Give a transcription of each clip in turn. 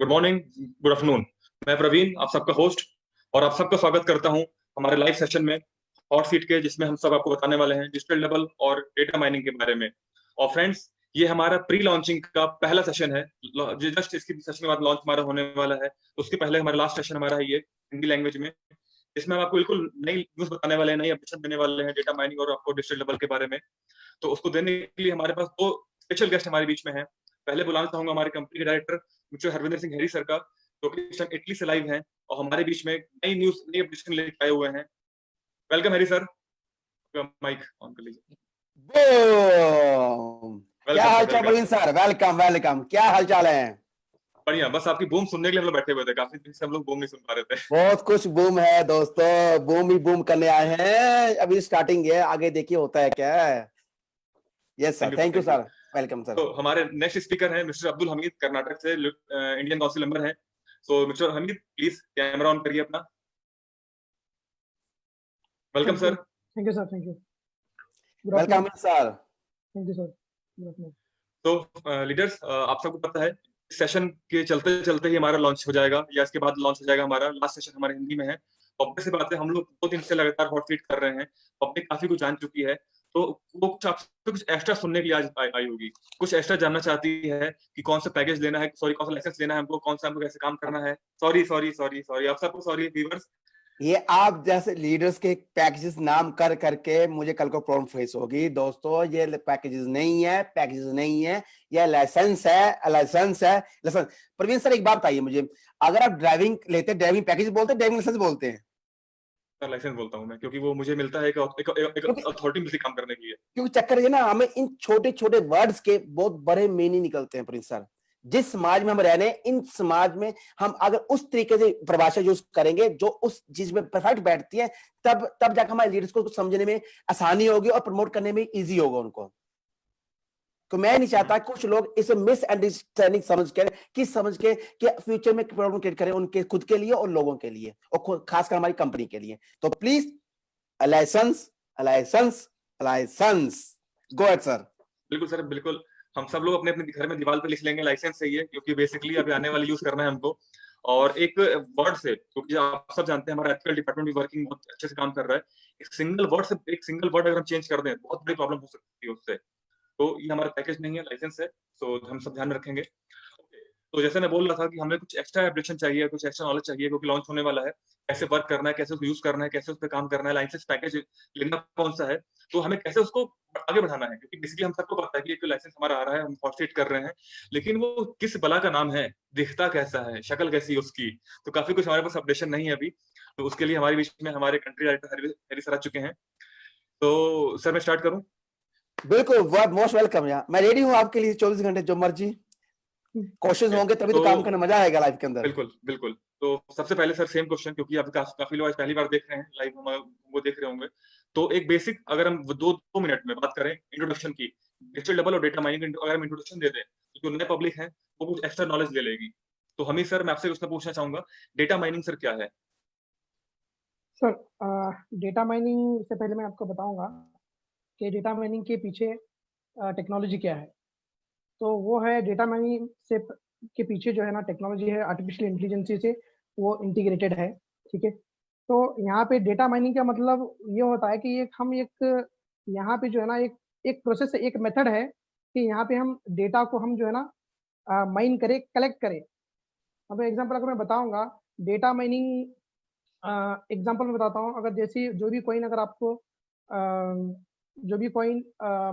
Good morning, good afternoon. मैं प्रवीण, आप सबका होस्ट, और आप सबका स्वागत करता हूं हमारे लाइव सेशन में, हॉट सीट के, जिसमें हम सब आपको बताने वाले हैं डिजिटल डबल और डेटा माइनिंग के बारे में। और फ्रेंड्स, ये हमारा प्री लॉन्चिंग का पहला सेशन है। जस्ट इसकी सेशन के बाद लॉन्च हमारा होने वाला है। उसके पहले हमारा लास्ट सेशन हमारा है ये हिंदी लैंग्वेज में, जिसमें हम आपको बिल्कुल नई न्यूज बताने वाले हैं, नई अपडेशन देने वाले हैं डेटा माइनिंग और आपको डिजिटल डबल के बारे में। तो उसको देने के लिए हमारे पास दो स्पेशल गेस्ट हमारे बीच में हैं। पहले बुलाना चाहूंगा हमारे कंपनी के डायरेक्टर मिस्टर हरविंदर सिंह हेरी सर का, जो कि इस टाइम इटली से लाइव हैं और हमारे बीच में नई न्यूज, नई अपडेशन लेके आए हुए हैं। वेलकम हेरी सर, माइक ऑन कर लीजिए। बूम! क्या वेलकम हाल सर, चाल welcome. Praveen sir? Welcome welcome. क्या हाल चाल है? बढ़िया, बस आपकी बूम सुनने के लिए हम लोग बैठे हुए थे। काफी दिन से हम लोग बूम नहीं सुन पा रहे थे। बहुत कुछ बूम है दोस्तों, बूम ही बूम करने आए हैं। अभी स्टार्टिंग है, आगे देखिए होता है क्या। Yes sir, thank you thank you. Sir, welcome sir. तो हमारे नेक्स्ट स्पीकर हैं मिस्टर अब्दुल हमीद, कर्नाटक से इंडियन काउंसिल मेंबर हैं। So mister Hamid, please camera on करिए अपना। Welcome sir. Thank you sir, thank you. Welcome sir. Thank you sir. Good afternoon. तो leaders, आप सबको पता है सेशन के चलते चलते ही हमारा लॉन्च हो जाएगा, या इसके बाद लॉन्च हो जाएगा हमारा लास्ट सेशन हमारे हिंदी में है। ऑब्वियस सी बात है, हम लोग 2 दिन से लगातार हॉट सीट कर रहे हैं, पब्लिक काफी कुछ जान चुकी है। तो वो कुछ आपसे कुछ एक्स्ट्रा सुनने के लिए आज आई होगी, कुछ एक्स्ट्रा जानना चाहती है कि कौन सा पैकेज लेना है, सॉरी कौन सा लाइसेंस लेना है हमको, कौन सा हमको कैसे काम करना है। सॉरी सॉरी सॉरी सॉरी आप सबको सॉरी व्यूअर्स। ये आप जैसे लीडर्स के पैकेजेस नाम कर करके मुझे कल को प्रॉब्लम फेस होगी दोस्तों। ये पैकेजेस नहीं है, पैकेजेस नहीं है, ये लाइसेंस है, लाइसेंस है, लाइसेंस। प्रवीण सर एक बात बताइए मुझे, अगर आप ड्राइविंग लेते हैं, ड्राइविंग पैकेज बोलते हैं, ड्राइविंग लाइसेंस बोलते हैं? लाइसेंस बोलता हूँ मैं, क्योंकि वो मुझे मिलता है एक अथॉरिटी मिलती काम करने के लिए। क्योंकि चक्कर ये ना, हमें इन छोटे छोटे वर्ड्स के बहुत बड़े मीनिंग निकलते हैं प्रिंस सर। जिस समाज में हम रह रहे हैं, इन समाज में हम अगर उस तरीके से परिभाषा यूज करेंगे जो उस चीज में परफेक्ट बैठती है, तब जाकर हमारे लीडर्स को कुछ समझने में आसानी होगी और प्रमोट करने में इजी होगा उनको। तो मैं नहीं चाहता कुछ लोग इसे मिसअंडरस्टैंडिंग समझ के कि फ्यूचर में प्रॉब्लम क्रिएट करें उनके खुद के लिए और लोगों के लिए, और खासकर हमारी कंपनी के लिए। तो please, license, license, license. Go ahead sir. बिल्कुल सर, बिल्कुल। हम सब लोग अपने अपने घर में दीवार पे लिख लेंगे लाइसेंस चाहिए, क्योंकि बेसिकली अभी आने वाली यूज करना है हमको। और एक वर्ड से, क्योंकि आप सब जानते हैं हमारा एथिकल डिपार्टमेंट भी वर्किंग बहुत अच्छे से काम कर रहा है। एक सिंगल वर्ड से, एक सिंगल वर्ड अगर हम चेंज कर दें, बहुत बड़ी प्रॉब्लम हो सकती है उससे। तो ये हमारा पैकेज नहीं है, लाइसेंस है। तो हम सब ध्यान में रखेंगे। तो जैसे मैं बोल रहा था कि हमें कुछ एक्स्ट्रा एप्लीकेशन चाहिए, कुछ एक्स्ट्रा नॉलेज चाहिए, क्योंकि लॉन्च होने वाला है। कैसे वर्क करना है, कैसे उसको यूज करना है, कैसे उस पर काम करना है, लाइसेंस पैकेज लेना कौन सा है, तो हमें कैसे उसको आगे बढ़ाना है। क्योंकि बेसिकली हम सबको पता है कि एक लाइसेंस हमारा आ रहा है, हम फॉर्सेट कर रहे हैं, लेकिन वो किस बला का नाम है, दिखता कैसा है, शक्ल कैसी है उसकी, तो काफी कुछ हमारे पास अपडेशन नहीं है अभी। तो उसके लिए हमारे बीच में हमारे कंट्री डायरेक्टर हरी सर आ चुके हैं। तो सर मैं स्टार्ट करूं? बिल्कुल, मोस्ट वेलकम। यार मैं रेडी हूँ आपके लिए 24 घंटे, जो मर्जी। क्वेश्चन होंगे तभी तो काम करने मजा आएगा लाइफ के अंदर। बिल्कुल बिल्कुल। तो सबसे पहले सर सेम क्वेश्चन, क्योंकि अभी काफी लोग आज पहली बार देख रहे हैं लाइव, वो देख रहे होंगे। तो एक बेसिक, अगर हम दो मिनट में बात करें इंट्रोडक्शन की, डिजिटल डबल और डेटा माइनिंग, अगर हम इंट्रोडक्शन दे दें तो जो नए पब्लिक है वो कुछ एक्स्ट्रा नॉलेज ले लेगी। तो हमीद सर, मैं आपसे उसमें पूछना चाहूंगा, डेटा माइनिंग सर क्या है? सर, डेटा माइनिंग से पहले मैं आपको बताऊंगा कि डेटा माइनिंग के पीछे टेक्नोलॉजी क्या है। तो वो है, डेटा माइनिंग से के पीछे जो है ना टेक्नोलॉजी है, आर्टिफिशियल इंटेलिजेंस से वो इंटीग्रेटेड है। ठीक है। तो यहाँ पे डेटा माइनिंग का मतलब ये होता है कि एक यहाँ पे जो है ना एक एक प्रोसेस है, एक मेथड है कि यहाँ पे हम डेटा को हम जो है ना माइन करें, कलेक्ट करें। अब एग्जांपल अगर मैं बताऊंगा, डेटा माइनिंग एग्जांपल में बताता हूँ। अगर जैसे जो भी कॉइन, अगर आपको जो भी कॉइन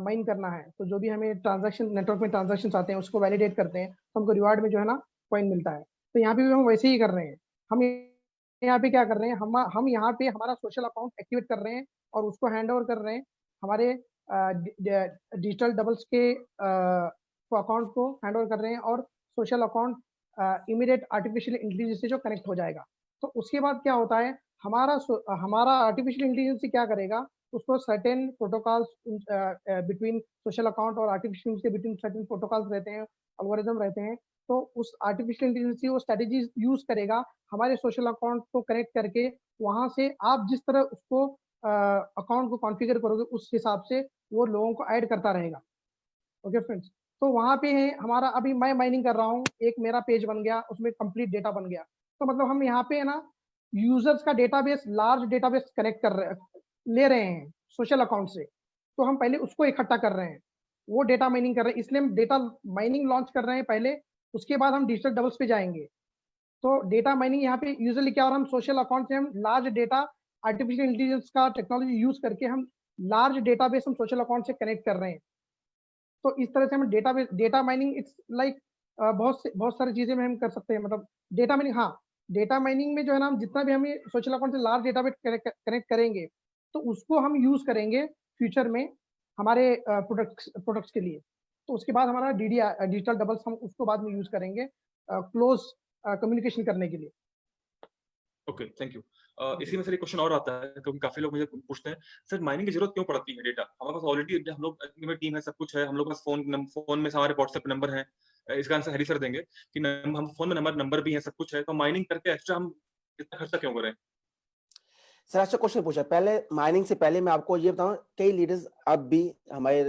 माइन करना है, तो जो भी हमें ट्रांजैक्शन, नेटवर्क में ट्रांजैक्शन आते हैं उसको वैलिडेट करते हैं, तो हमको रिवार्ड में जो है ना कॉइन मिलता है। तो यहाँ पे भी हम वैसे ही कर रहे हैं। हम यहाँ पे क्या कर रहे हैं, हम यहाँ पे हमारा सोशल अकाउंट एक्टिवेट कर रहे हैं और उसको हैंड ओवर कर रहे हैं हमारे डिजिटल डबल्स के अकाउंट को हैंड ओवर कर रहे हैं, और social account immediate artificial intelligence से जो कनेक्ट हो जाएगा। तो उसके बाद क्या होता है, हमारा आर्टिफिशियल इंटेलिजेंस क्या करेगा, उसको certain protocols between social account और आर्टिफिशियल के बिटवीन सर्टेन प्रोटोकॉल्स रहते हैं, एल्गोरिदम रहते हैं। तो उस आर्टिफिशियल इंटेलिजेंस वो स्ट्रेटेजी यूज करेगा हमारे सोशल अकाउंट को कनेक्ट करके। वहां से आप जिस तरह उसको अकाउंट को कॉन्फ़िगर करोगे, उस हिसाब से वो लोगों को ऐड करता रहेगा। Okay friends. तो वहां पे है हमारा, अभी मैं माइनिंग कर रहा हूँ, एक मेरा पेज बन गया, उसमें कंप्लीट डेटा बन गया। तो मतलब हम यहाँ पे है ना यूजर्स का डेटाबेस, लार्ज डेटाबेस कनेक्ट कर रहे, ले रहे हैं सोशल अकाउंट से। तो हम पहले उसको इकट्ठा कर रहे हैं, वो डेटा माइनिंग कर रहे हैं, इसलिए हम डेटा माइनिंग लॉन्च कर रहे हैं पहले। उसके बाद हम डिजिटल डबल्स पे जाएंगे। तो डेटा माइनिंग यहाँ पे यूजुअली क्या हो रहा है, हम सोशल अकाउंट से हम लार्ज डेटा, आर्टिफिशियल इंटेलिजेंस का टेक्नोलॉजी यूज करके हम लार्ज डेटाबेस हम सोशल अकाउंट से कनेक्ट कर रहे हैं। तो इस तरह से हम डेटा माइनिंग इट्स लाइक बहुत सारी चीजें में हम कर सकते हैं। मतलब डेटा माइनिंग, हाँ, डेटा माइनिंग में जो है ना, हम जितना भी हमें सोशल अकाउंट से लार्ज डेटाबेस कनेक्ट करेंगे, तो उसको हम यूज करेंगे फ्यूचर में हमारे प्रोडक्ट्स के लिए। तो उसके बाद हमारा डीडीआर, डिजिटल डबल्स, हम उसको बाद में यूज करेंगे क्लोज कम्युनिकेशन करने के लिए। Okay, thank you. इसी में सर एक क्वेश्चन और आता है, क्योंकि काफी लोग मुझे पूछते हैं, सर माइनिंग की जरूरत क्यों पड़ती है? डेटा हमारे पास ऑलरेडी, हम लोग में टीम है, सब कुछ है, हम लोग पास फोन में हमारे व्हाट्सएप नंबर है। इसका आंसर हरी सर देंगे कि हम फोन में नंबर भी है, सब कुछ है, तो माइनिंग करके एक्स्ट्रा हम इतना खर्चा क्यों करें? सर अच्छा क्वेश्चन पूछा। पहले माइनिंग से पहले मैं आपको ये बताऊं, कई लीडर्स अब भी हमारे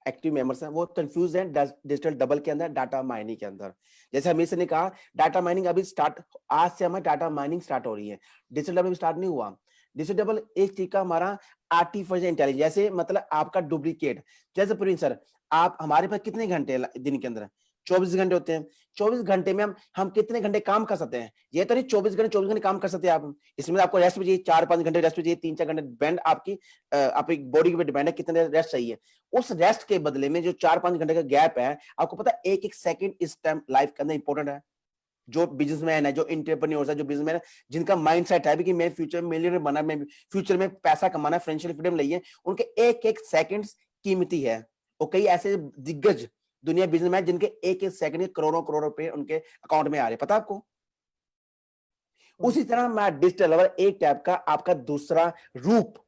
एक्टिव मेंबर्स हैं वो कंफ्यूज हैं डिजिटल डबल के अंदर, डाटा माइनिंग के अंदर। जैसे हमीर ने कहा, डाटा माइनिंग अभी स्टार्ट, आज से हमारी डाटा माइनिंग स्टार्ट हो रही है, डिजिटल डबल स्टार्ट नहीं हुआ। डिजिटल डबल एक चीज का हमारा आर्टिफिशियल इंटेलिजेंस, जैसे मतलब आपका डुप्लीकेट। जैसे प्रवीण सर, आप हमारे पास कितने घंटे दिन के अंदर? 24 घंटे होते हैं। 24 घंटे में हम कितने घंटे काम कर सकते हैं? ये तो नहीं 24 घंटे काम कर सकते हैं आप। इसमें आपको रेस्ट भी चाहिए, 4-5 घंटे रेस्ट भी चाहिए, 3-4 घंटे डिपेंड आपकी बॉडी के डिपेंड है कितने रेस्ट चाहिए। उस रेस्ट के बदले में जो 4-5 घंटे का गैप है, आपको पता है एक एक सेकंड इस टाइम लाइफ के अंदर इंपॉर्टेंट है। जो बिजनेसमैन है, जो एंटरप्रेन्योर्स है, जो बिजनेसमैन है, जिनका माइंडसेट है कि मैं फ्यूचर में मिलियनर बना, मैं फ्यूचर में पैसा कमाना, फाइनेंशियल फ्रीडम लिए, उनके एक एक सेकंड कीमती है। और कई ऐसे दिग्गज दुनिया बिजनेसमैन जिनके एक एक सेकंड करोड़ों करोड़ रुपए उनके अकाउंट में आ रहे, पता आपको? उसी तरह मैं डिजिटल डबल एक टाइप का आपका दूसरा रूप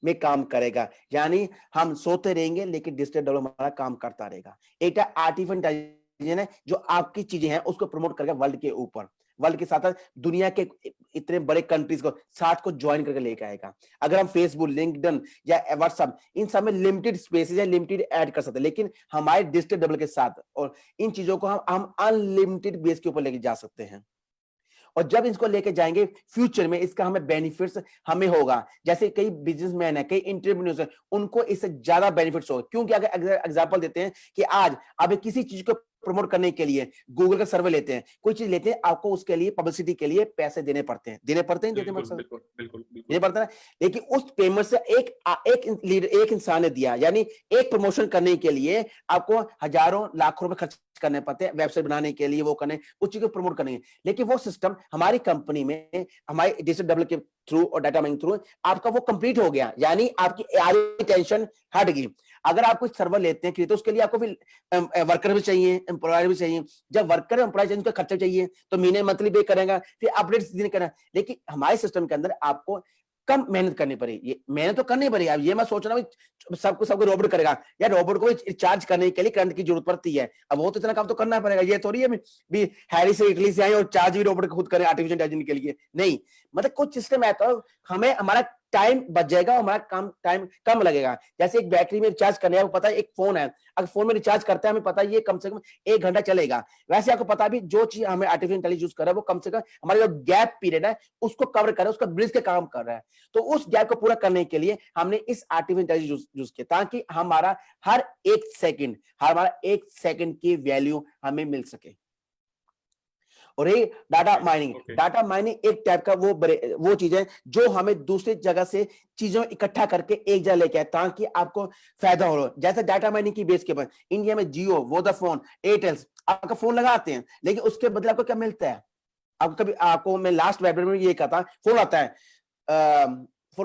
में काम करेगा। यानी हम सोते रहेंगे लेकिन डिजिटल डबल हमारा काम करता रहेगा। एक आर्टिफिशियल इंटेलिजेंस है जो आपकी चीजें हैं उसको प्रमोट करेगा वर्ल्ड के ऊपर, वर्ल्ड के साथ दुनिया के इतने बड़े कंट्रीज को साथ को ज्वाइन करके लेके आएगा। अगर हम फेसबुक, लिंक्डइन या व्हाट्सएप, इन सब में लिमिटेड स्पेसेस या लिमिटेड ऐड कर सकते हैं, लेकिन हमारे डिजिटल डबल के साथ और इन चीजों को हम अनलिमिटेड बेस के ऊपर लेके जा सकते हैं। और जब इसको लेके जाएंगे फ्यूचर में, इसका हमें बेनिफिट्स हमें होगा। जैसे कई बिजनेसमैन है, कई एंटरप्रेन्योर्स है, उनको इससे ज्यादा बेनिफिट्स होगा। क्योंकि अगर एग्जांपल देते हैं कि आज आप किसी चीज को प्रमोट करने के लिए गूगल का सर्वे लेते हैं, कोई चीज लेते हैं, आपको उसके लिए पब्लिसिटी के लिए पैसे देने पड़ते हैं, देने पड़ते हैं। देने पड़ता है। लेकिन उस पेमेंट से एक इंसान ने दिया, यानी एक प्रमोशन करने के लिए आपको हजारों लाखों रुपए खर्च करने पड़ते हैं, वेबसाइट बनाने के लिए, वो करने, उस चीज को प्रमोट करने। लेकिन वो सिस्टम हमारी कंपनी में, हमारे डिजिटल डबल के थ्रू और डाटा माइनिंग थ्रू आपका वो कंप्लीट हो गया। यानी आपकी आधी टेंशन हट गई। अगर आप कोई सर्वर लेते हैं तो उसके लिए आपको फिर वर्कर भी चाहिए, एम्प्लॉयर भी चाहिए। जब वर्कर एम्प्लॉय चाहिए, उनका खर्चा चाहिए, तो महीने मंथली पे करेगा, फिर अपडेट्स देने करना। लेकिन हमारे सिस्टम के अंदर आपको कम मेहनत करनी पड़ेगी। ये मेहनत तो करनी पड़ेगी। अब ये मैं सोच रहा हूँ सबको रोबोट करेगा, या रोबोट को चार्ज करने के लिए करंट की जरूरत पड़ती है। अब वो तो इतना काम तो करना पड़ेगा। ये थोड़ी है भी हैरी से इटली से आए और चार्ज भी रोबोट खुद करे आर्टिफिशियल इंटेलिजेंस के लिए, नहीं। मतलब कुछ सिस्टम है तो हमें हमारा टाइम बच जाएगा, हमारा काम टाइम कम लगेगा। जैसे एक बैटरी में रिचार्ज करने, आपको पता है एक फोन है, अगर फोन में रिचार्ज करते हैं हमें पता है ये कम से कम 1 घंटा चलेगा। वैसे आपको पता भी जो चीज हमें आर्टिफिशियल इंटेलिजेंस यूज कर रहा है वो कम से कम हमारा जो गैप पीरियड है उसको कवर कर रहा है, उसका ब्रिज के काम कर रहा है। तो उस गैप को पूरा करने के लिए हमने इस आर्टिफिशियल इंटेलिजेंस यूज किया, ताकि हमारा हर एक सेकंड की वैल्यू हमें मिल सके। और ये डाटा माइनिंग एक टाइप का वो चीज है जो हमें दूसरी जगह से चीजों इकट्ठा करके एक जगह लेके आए, ताकि आपको फायदा हो। जैसे डाटा माइनिंग की बेस के पर इंडिया में जियो, वोडाफोन, एयरटेल आपका फोन लगाते हैं, लेकिन उसके बदले आपको क्या मिलता है? आपको मैं लास्ट वेबिनार में ये कहा था, फोन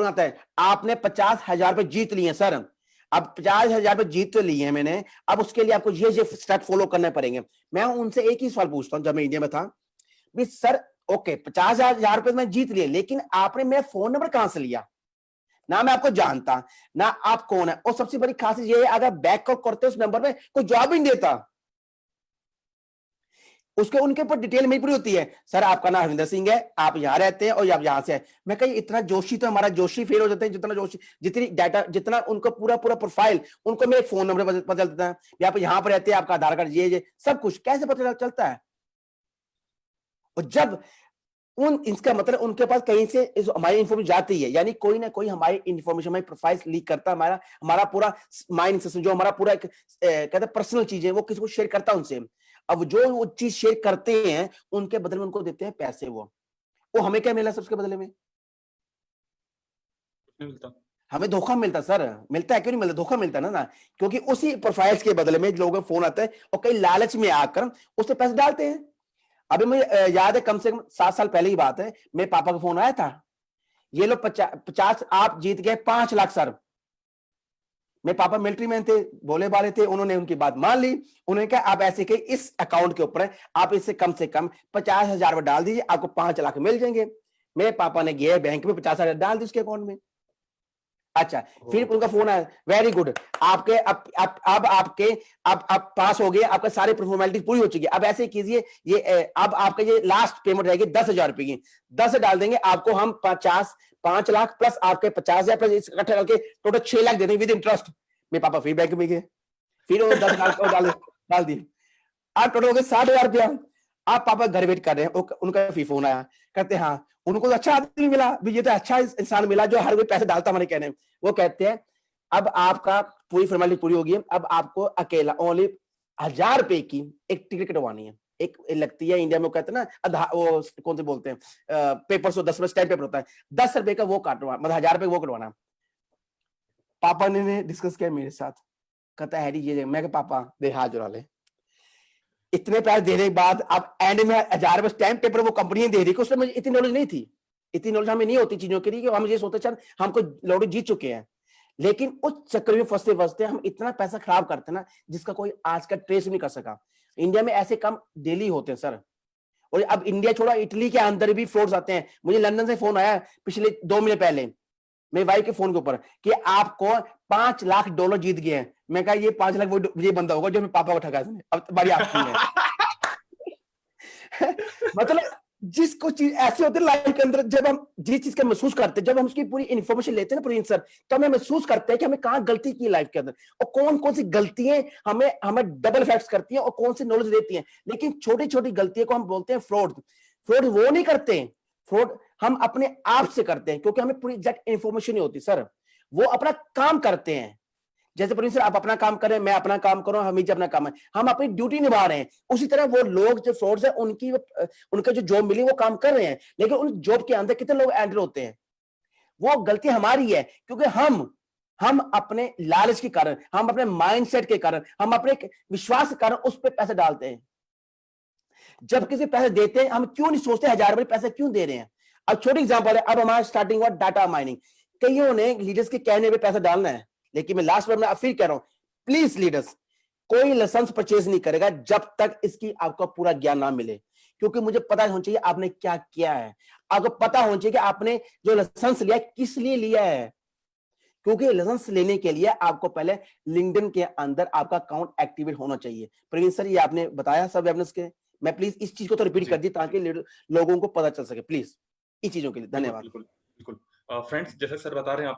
आता है, आपने 50,000 रुपए जीत लिए सर। अब 50,000 रुपए जीत तो लिए हैं मैंने, अब उसके लिए आपको ये स्टेप फॉलो करने पड़ेंगे। मैं उनसे एक ही सवाल पूछता हूं, जब मैं इंडिया में था, भी सर ओके 50,000 रुपए मैं जीत लिए, लेकिन आपने मेरा फोन नंबर कहां से लिया? ना मैं आपको जानता, ना आप कौन है, और सबसे बड़ी खासियत ये है अगर बैक कॉल करते उस नंबर पे कोई जवाब ही नहीं देता। उसके उनके ऊपर डिटेल में पूरी होती है, सर आपका नाम हरविंदर सिंह है, आप यहाँ रहते हैं और आप यहाँ से है। मैं कही इतना जोशी तो हमारा जोशी फेल हो जाते हैं, जितना जोशी, जितनी डाटा, जितना उनको पूरा पूरा प्रोफाइल, उनको मेरे फोन नंबर पता चलता है, आप यहाँ पर रहते हैं, आपका आधार कार्ड ये सब कुछ कैसे पता चलता है। और जब इसका मतलब उनके पास कहीं से हमारी इन्फॉर्मेशन जाती है, यानी कोई ना कोई हमारी इन्फॉर्मेशन, हमारी प्रोफाइल लीक करता है, हमारा पूरा माइंड सिस्टम, जो हमारा पूरा कहते पर्सनल चीज है, वो किसी को शेयर करता है उनसे। अब जो वो चीज शेयर करते हैं उनके बदले में उनको देते हैं पैसे, वो हमें क्या मिला सबके बदले में? हमें धोखा मिलता सर, मिलता है क्यों नहीं मिलता? धोखा मिलता है ना, क्योंकि उसी प्रोफाइल्स के बदले में लोगों को फोन आता है और कई लालच में आकर उससे पैसे डालते हैं। अभी मुझे याद है, कम से कम 7 साल पहले की बात है, मेरे पापा का फोन आया था, ये लोग 50 आप जीत गए 5 लाख सर। मेरे पापा मिलिट्री मैन थे, भोले वाले थे, उन्होंने उनकी बात मान ली। उन्होंने कहा आप ऐसे के इस अकाउंट के ऊपर है, आप इससे कम से कम 50,000 डाल दीजिए, आपको 5 लाख मिल जाएंगे। मेरे पापा ने गए बैंक में 50,000 डाल दी उसके अकाउंट में। अच्छा, फिर उनका फोन आया, वेरी गुड, आपके अब आपके अब पास हो गए, आपका सारी फॉर्मेलिटी पूरी हो चुकी है, अब ऐसे कीजिए, ये अब आपका ये लास्ट पेमेंट रहेगी 10,000 रुपए की, 10 डाल देंगे, आपको हम 5 लाख प्लस आपके 50,000 प्लस इकट्ठा करके टोटल 6 लाख दे देंगे विद इंटरेस्ट। मेरे पापा फिर बैंक में गए, फिर वो 10 लाख डाल दिए, आप टोटल हो गए 60,000 रुपया। आप पापा घर वेट कर रहे हैं, उनका फिर फोन आया, कहते हैं हाँ उनको तो अच्छा आदमी मिला, ये तो अच्छा इंसान मिला जो हर कोई पैसे डालता हमारे कहने। वो कहते हैं अब आपका पूरी फॉर्मेलिटी पूरी होगी, अब आपको अकेला ओनली 1,000 रुपए की एक टिकट कटवानी है, एक लगती है इंडिया में, कहते हैं ना वो कौन से बोलते हैं पेपर, 10 रुपए स्टैम्प पेपर होता है, 10 रुपए का वो काटवा, मतलब 1,000 रुपए वो कटवाना। पापा ने डिस्कस किया मेरे साथ, कहता है ये, मैं पापा दे हाथ जुड़ा ले, इतने पैसे देने के बाद अब एंड में 1,000 रुपए स्टैम्प पेपर वो कंपनी दे रही, उसमें मुझे इतनी नॉलेज नहीं थी, इतनी नॉलेज हमें नहीं होती चीजों के लिए, हम ये सोचते चल हमको लॉटरी जीत चुके हैं, लेकिन उस चक्कर में फंसते फंसते हम इतना पैसा खराब करते ना जिसका कोई आज का ट्रेस नहीं कर सका। इंडिया में ऐसे काम डेली होते हैं सर, और अब इंडिया छोड़ा इटली के अंदर भी फ्रॉड्स आते हैं। मुझे लंदन से फोन आया पिछले 2 महीने पहले मेरी वाइफ के फोन के ऊपर कि आपको $5 लाख जीत गए हैं। मैं कहा ये 5 लाख वो ये बंदा होगा जो मेरे पापा को ठगा इसने, अब बारी आपकी है। मतलब जिसको चीज ऐसे होते लाइफ के अंदर, जब हम जिस चीज का महसूस करते हैं, जब हम उसकी पूरी इन्फॉर्मेशन लेते हैं ना पूरी सर, तो हमें महसूस करते हैं कि हमें कहाँ गलती की लाइफ के अंदर, और कौन कौन सी गलतियां हमें डबल इफेक्ट्स करती हैं और कौन सी नॉलेज देती हैं। लेकिन छोटी छोटी गलतियों को हम बोलते हैं फ्रॉड। फ्रॉड वो नहीं करते, फ्रॉड हम अपने आप से करते हैं, क्योंकि हमें पूरी एग्जैक्ट इन्फॉर्मेशन नहीं होती सर। वो अपना काम करते हैं, जैसे प्रोड्यूसर आप अपना काम करें, मैं अपना काम करूं, हमीज अपना काम है, हम अपनी ड्यूटी निभा रहे हैं। उसी तरह वो लोग जो फ्रॉड्स है उनके जो जॉब मिली वो काम कर रहे हैं, लेकिन उस जॉब के अंदर कितने लोग एंटर होते हैं, वो गलती हमारी है, क्योंकि हम अपने लालच के कारण, हम अपने माइंडसेट के कारण, हम अपने विश्वास के कारण उस पर पैसे डालते हैं। जब किसी पैसे देते हैं हम क्यों नहीं सोचते 1,000 रुपए पैसे क्यों दे रहे हैं। अब छोटी एग्जांपल है, अब हमारा स्टार्टिंग हुआ डाटा माइनिंग, कईयों ने लीडर्स के कहने पे पैसा डालना है, लेकिन मैं लास्ट बार में फिर कह रहा हूं, प्लीज लीडर्स, कोई लाइसेंस परचेज नहीं करेगा जब तक इसकी आपको पूरा ज्ञान ना मिले, क्योंकि मुझे पता होना चाहिए आपने क्या किया है, आपको पता होना चाहिए कि आपने जो लाइसेंस लिया किस लिए लिया है। क्योंकि लाइसेंस लेने के लिए आपको पहले लिंक्डइन के अंदर आपका अकाउंट एक्टिवेट होना चाहिए। प्रवीण सर ये आपने बताया सब वेबनेस के, मैं प्लीज इस चीज को तो रिपीट कर दी ताकि लोगों को पता चल सके, प्लीज इस चीजों के लिए धन्यवाद। बिल्कुल बिल्कुल फ्रेंड्स, जैसे सर बता रहे हैं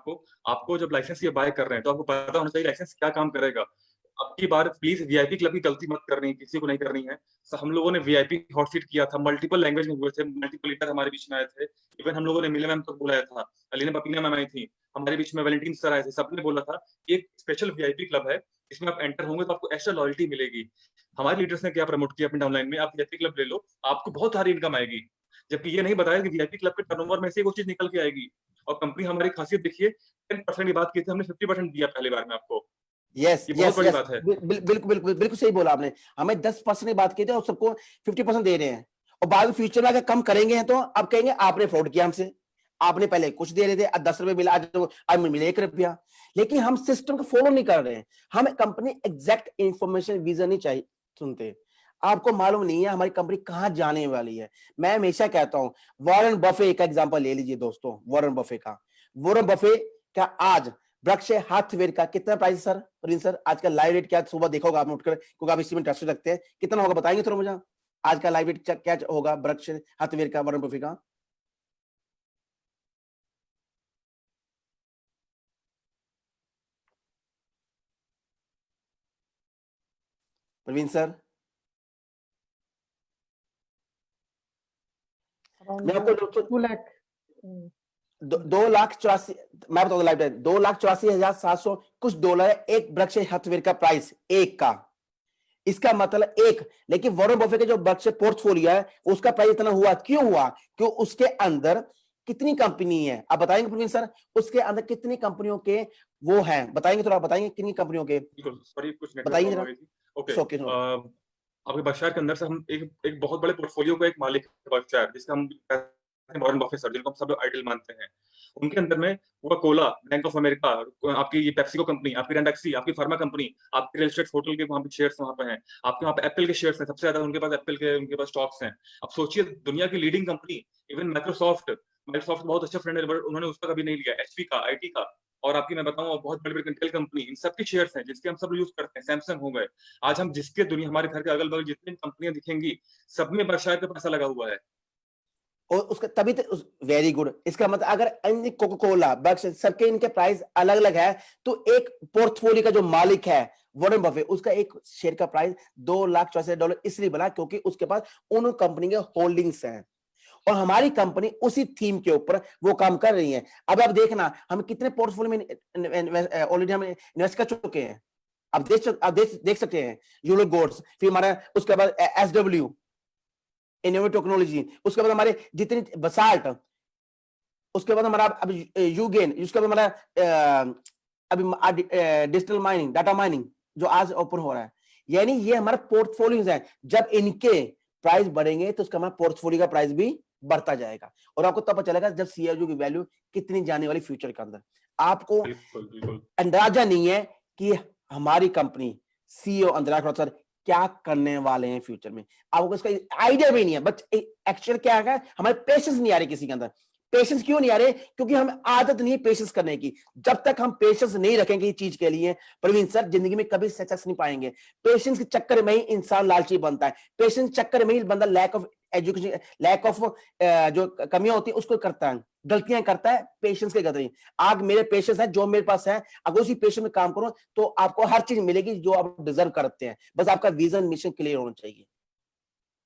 आपको जब लाइसेंस ये बाय कर रहे हैं तो आपको पता होना चाहिए लाइसेंस क्या काम करेगा। अब की बार प्लीज वीआईपी क्लब की गलती मत करनी, किसी को नहीं करनी है। हम लोगों ने वीआईपी हॉट सीट किया था, मल्टीपल लैंग्वेज में हुए थे, मल्टीपल लीडर हमारे बीच में आए थे, इवन हम लोगों ने मिले मैम तक बुलाया था, अलीना पपीना मैम आई थी हमारे बीच में, वैलेंटीन सर आए थे, सबने बोला था एक स्पेशल वीआईपी क्लब है, इसमें आप एंटर होंगे तो आपको एक्स्ट्रा लॉयल्टी मिलेगी। हमारे लीडर्स ने क्या प्रमोट किया अपने डाउनलाइन में, आप वीआईपी क्लब ले लो, आपको बहुत सारी इनकम आएगी, जबकि ये नहीं बताया कि वीआईपी क्लब के टर्नओवर में से वो चीज निकल के आएगी। और कंपनी हमारी खासियत देखिए, 10% की बात की थी, हमने 50% दिया पहली बार में आपको। यस, ये बहुत बड़ी बात है। बिल्कुल सही बोला आपने, हमें 10% की बात की थी और सबको 50% दे रहे हैं, और बाद में फ्यूचर में अगर कम करेंगे तो अब कहेंगे आपने फ्रॉड किया हमसे, आपने पहले कुछ दे रहे थे, 10 रुपए मिला, आज मिले 1 रुपया, लेकिन हम सिस्टम को फॉलो नहीं कर रहे हैं। हमें कंपनी एग्जैक्ट इंफॉर्मेशन विजन नहीं चाहिए सुनते। आपको मालूम नहीं है हमारी कंपनी कहां जाने वाली है। मैं हमेशा कहता हूं, वॉरेन बफे का एग्जांपल ले लीजिए दोस्तों, वॉरेन बफे का आज ब्रक्शर हाथवेयर का कितना प्राइस सर? प्रिंस सर आज का लाइव रेट क्या सुबह देखा होगा आपने उठकर, क्योंकि आप इसी में इंटरेस्ट रखते हैं, कितना होगा बताएंगे थोड़ा मुझे? आज का लाइव वेट क्या होगा बर्कशायर हैथवे का, वॉरेन बफेट का? प्रवीण सर, मैं आपको 2 लाख 2,84,000, मैं बता दूं लाइव टाइम, 2,84,700 कुछ डॉलर है एक बर्कशायर हैथवे का प्राइस एक का। इसका मतलब एक, लेकिन वॉरेन बफेट का जो बर्कशायर पोर्टफोलियो है उसका प्राइस इतना हुआ, क्यों हुआ? क्यों उसके अंदर कितनी कंपनी है, आप बताएंगे प्रवीण सर? उसके अंदर कितनी कंपनियों के वो हैं, बताएंगे? थोड़ा बताएंगे कितनी कंपनियों के? सॉरी कुछ बताइए जरा। ओके, ओके, आपके बर्कशायर के अंदर से हम एक बहुत बड़े पोर्टफोलियो का एक मालिक है बर्कशायर, जिसका हम वॉरेन बफेट सर, जिनको हम सब आइडल मानते हैं। उनके अंदर में Coca Cola, bank of America, आपकी ये पेप्सिको कंपनी, आपकी रेंडेक्सी, आपकी फार्मा कंपनी, आपके रियल एस्टेट होटल के वहां पे शेयर्स वहां पे हैं, आपके वहां पे एप्पल के शेयर्स हैं, सबसे ज्यादा उनके पास एप्पल के उनके पास स्टॉक्स हैं। अब सोचिए दुनिया की लीडिंग कंपनी, इवन माइक्रोसॉफ्ट बहुत अच्छा फ्रेंड है, उन्होंने उसका कभी नहीं लिया, एचपी का, आईटी का, और आपकी मैं बताऊं बहुत बड़ी बड़ी इंटेल कंपनी, इन सबके शेयर्स हैं जिसके हम सब यूज करते हैं। सैमसंग हो गए, आज हम जिसके दुनिया हमारे घर के अगल बगल जितनी कंपनियां दिखेंगी सब में बर्कशायर का पैसा लगा हुआ है। और उसका तभी तो वेरी गुड। इसका मतलब अगर अन्य कोका कोला, बर्कशायर, सबके इनके प्राइस अलग अलग है, तो एक पोर्टफोलियो का जो मालिक है वॉरेन बफेट, उसका एक शेयर का प्राइस $2,84,000 इसलिए बना क्योंकि उसके पास उन कंपनी के होल्डिंग्स हैं, और हमारी कंपनी उसी थीम के ऊपर वो काम कर रही है। अब आप देखना हम कितने पोर्टफोलियो में ऑलरेडी हम इन्वेस्ट कर चुके हैं। आप देख सकते हैं यूलो गोल्ड्स, फिर हमारा उसके बाद SW इनोवेटिव टेक्नोलॉजी, उसके बाद हमारे जितनी बसाल्ट, उसके बाद हमारा अभी यूगेन, उसके बाद हमारा अभी डिजिटल माइनिंग, डाटा माइनिंग जो आज ओपन हो रहा है। यानी ये हमारे पोर्टफोलियोज हैं, जब इनके प्राइस बढ़ेंगे तो उसका हमारा पोर्टफोलियो का प्राइस भी बढ़ता जाएगा, और आपको तब पता चलेगा जब CRU की वैल्यू कितनी जाने वाली फ्यूचर के अंदर। आपको अंदाजा नहीं है कि हमारी कंपनी CEO अंतराक्ष सर क्या करने वाले हैं फ्यूचर में, आपको इसका आइडिया भी नहीं है। बट एक्चुअल क्या है, हमारे पेशेंस नहीं आ रहे किसी के अंदर। पेशेंस क्यों नहीं आ रहे? क्योंकि हमें आदत नहीं है पेशेंस करने की। जब तक हम पेशेंस नहीं रखेंगे इस चीज के लिए प्रवीण सर, जिंदगी में कभी सक्सेस नहीं पाएंगे। पेशेंस के चक्कर में ही इंसान लालची बनता है, पेशेंस चक्कर में ही बंदा lack of education, lack of जो कमियां होती है उसको करता है, गलतियां करता है पेशेंस के गदरी। आज मेरे पेशेंस है जो मेरे पास है, अगर उसी पेशेंस में काम करो तो आपको हर चीज मिलेगी जो आप डिजर्व करते हैं। बस आपका विजन मिशन क्लियर होना चाहिए।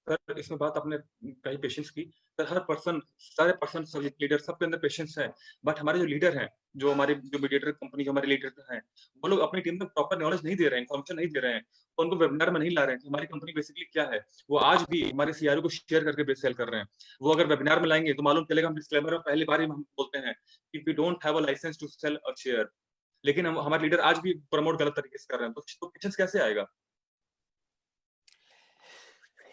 सर इसमें बात आपने कही पेशेंस की, सर हर पर्सन, सारे पर्सन लीडर सबके अंदर पेशेंस है, बट हमारे जो लीडर हैं, जो हमारे जो मीडिएटर कंपनी जो हमारे लीडर हैं, वो लोग अपनी टीम में प्रॉपर नॉलेज नहीं दे रहे हैं, इन्फॉर्मेशन नहीं दे रहे हैं, उनको वेबिनार में नहीं ला रहे हैं कि हमारी कंपनी बेसिकली क्या है। वो आज भी हमारे CRO को शेयर करके बेस सेल कर रहे हैं। वो अगर वेबिनार में लाएंगे तो मालूम चलेगा, हम डिस्क्लेमर में पहली बार ही हम बोलते हैं कि we don't have a license to sell a share, लेकिन हम हमारे लीडर आज भी प्रमोट गलत तरीके से कर रहे हैं, तो पेशेंस कैसे आएगा?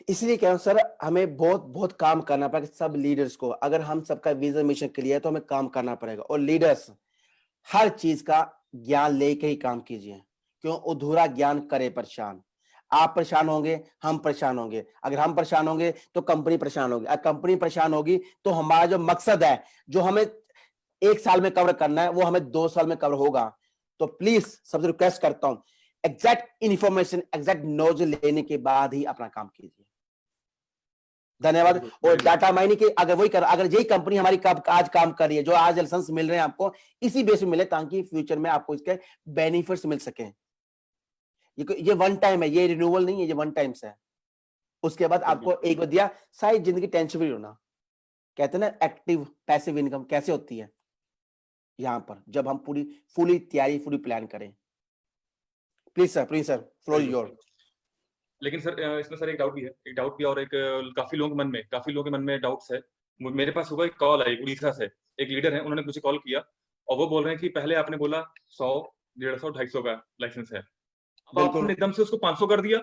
इसलिए क्या सर, हमें बहुत बहुत काम करना पड़ेगा सब लीडर्स को। अगर हम सबका विजन मिशन क्लियर है तो हमें काम करना पड़ेगा, और लीडर्स हर चीज का ज्ञान लेके ही काम कीजिए, क्यों? अधूरा ज्ञान करे परेशान। आप परेशान होंगे, हम परेशान होंगे। अगर हम परेशान होंगे तो कंपनी परेशान होगी, अगर कंपनी परेशान होगी तो हमारा जो मकसद है, जो हमें 1 साल में कवर करना है, वो हमें 2 साल में कवर होगा। तो प्लीज सबसे रिक्वेस्ट करता हूं, एग्जैक्ट इंफॉर्मेशन, एग्जैक्ट नॉलेज लेने के बाद ही अपना काम कीजिए। धन्यवाद। और डाटा माइनिंग की अगर यही कंपनी हमारी आज काम कर रही है, जो आज लाइसेंस मिल रहे हैं आपको, इसी बेस में मिले ताकि फ्यूचर में आपको इसके बेनिफिट्स मिल सके। ये वन टाइम है, ये रिन्यूअल नहीं है, ये वन टाइम से है। उसके बाद आपको एक बार दिया, सारी जिंदगी टेंशन फ्री होना। कहते हैं ना एक्टिव पैसिव इनकम कैसे होती है, यहां पर जब हम पूरी फुली तैयारी, पूरी प्लान करें। Please sir floor your. लेकिन सर इसमें सर एक डाउट भी है, और एक काफी लोगों के मन में डाउट्स है। मेरे पास सुबह एक कॉल आई उड़ीसा से, एक लीडर है, उन्होंने मुझे कॉल किया और वो बोल रहे हैं कि पहले आपने बोला 100, 150, 250 का लाइसेंस है, अब आपने एकदम से उसको 500 कर दिया।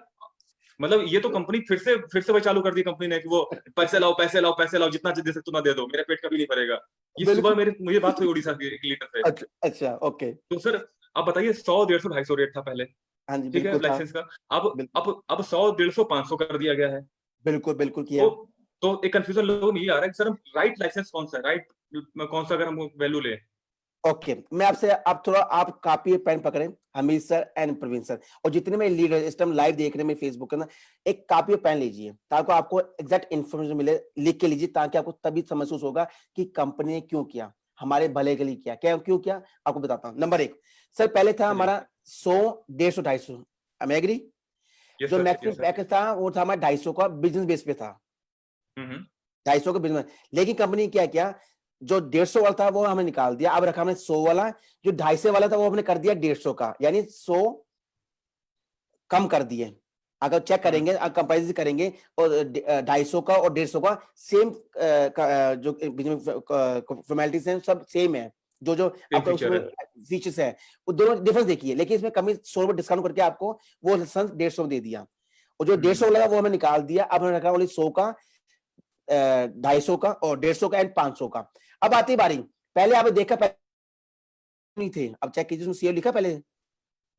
मतलब ये तो कंपनी फिर से वही चालू कर दी कंपनी ने कि वो पैसे लाओ, जितना दे सकते उतना दे दो, मेरे पेट कभी नहीं भरेगा। ये सुबह मुझे बात हुई उड़ीसा के एक लीडर से। अच्छा ओके। तो सर आप बताइए, 100, 150, 250 रेट था पहले, ठीक है लाइसेंस का, अब 100, 150, 500 कर दिया गया है। बिल्कुल किया। तो एक कंफ्यूजन लोगों में ये आ रहा है कि सर हम राइट लाइसेंस कौन सा है, राइट कौन सा अगर हम वैल्यू ले, ओके, मैं आपसे आप थोड़ा आप कॉपी पेन पकड़ें, Hameed sir and Praveen sir, और जितने में लीडर इस टाइम लाइव देख रहे हैं फेसबुक के ना, एक कॉपी पेन लीजिए ताकि आपको एग्जैक्ट इन्फॉर्मेशन मिले, लिख के लीजिए ताकि आपको तभी महसूस होगा कि कंपनी ने क्यों किया, हमारे भले के लिए किया, क्या क्यों किया आपको बताता हूँ। नंबर 1 सर, पहले था हमारा 100, 150, 250, आई एग्री। जो मैक्सिमम पैकेज था वो था हमारा 250 का, बिजनेस बेस पे था, 250 का बिजनेस। लेकिन कंपनी क्या किया, जो 150 वाला था वो हमें निकाल दिया, अब रखा हमने 100 वाला, जो 250 वाला था वो हमने कर दिया 150 का, यानी 100 कम कर दिए। अगर चेक करेंगे, कंपेरिजन करेंगे और 250 का और 150 का सेम, जो फॉर्मेलिटीज हैं सब सेम है, जो जो आपका उसमें फीचर्स है वो दोनों डिफरेंस देखिए, लेकिन इसमें कमी 100 में डिस्काउंट करके आपको वो लाइसेंस 150 दे दिया, और जो 150 वाला वो हमें निकाल दिया। अब हमने रखा ओनली 100 का, 250 का और 150 का एंड 500 का। अब आती बारी, पहले आपने देखा नहीं थे, अब चेक कीजिए उसमें सीओ लिखा पहले।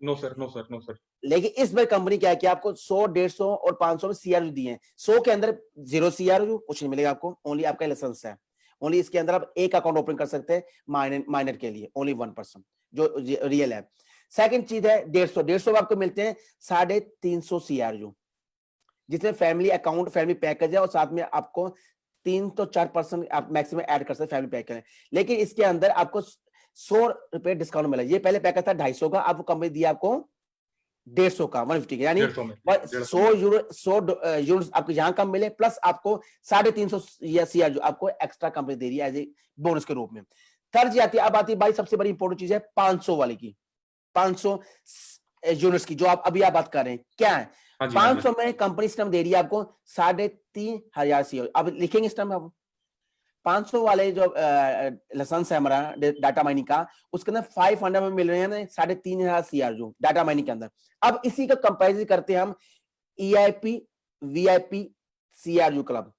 No sir, no sir, no sir. लेकिन इस बार कंपनी क्या है कि आपको 100, 150 और 500 में सीआरयू दिए हैं। 100 के अंदर 0 सीआरयू कुछ नहीं मिलेगा आपको, ओनली आपका लाइसेंस है, ओनली इसके अंदर आप एक अकाउंट ओपन कर सकते हैं माइनर के लिए, ओनली 1% जो रियल है। सेकंड चीज है 150 आपको मिलते हैं 350 सीआरयू, जिसमें फैमिली अकाउंट, फैमिली पैकेज है, और साथ में आपको 3 तो 4% आप मैक्सिमम ऐड कर सकते हैं फैमिली पैकेज। लेकिन इसके अंदर आपको 100 रुपए डिस्काउंट मिला। ये पहले पैकेज था 250 का, आपको कंपनी दिया आपको 150 का, 150 का, यानी 100 यूनिट आपको यहाँ कम मिले, प्लस आपको 350 सीआर जो आपको एक्स्ट्रा कंपनी दे रही है एज ए बोनस के रूप में। थर्ड आती है, अब आती है भाई सबसे बड़ी इंपॉर्टेंट चीज है 500 वाली की, 500 यूनिट्स की, जो आप अभी आप बात कर रहे हैं क्या है। 500 में कंपनी स्टम्प दे रही है आपको 3,500 सीआर। अब लिखेंगे स्टम्प आप 500 वाले जो लाइसेंस है हमारा डाटा माइनिंग का, उसके अंदर 500 में मिल रहे हैं 3,500 सीआर जो डाटा माइनिंग के अंदर। अब इसी का कंपैरिजन करते हैं हम EIP VIP CRU क्लब,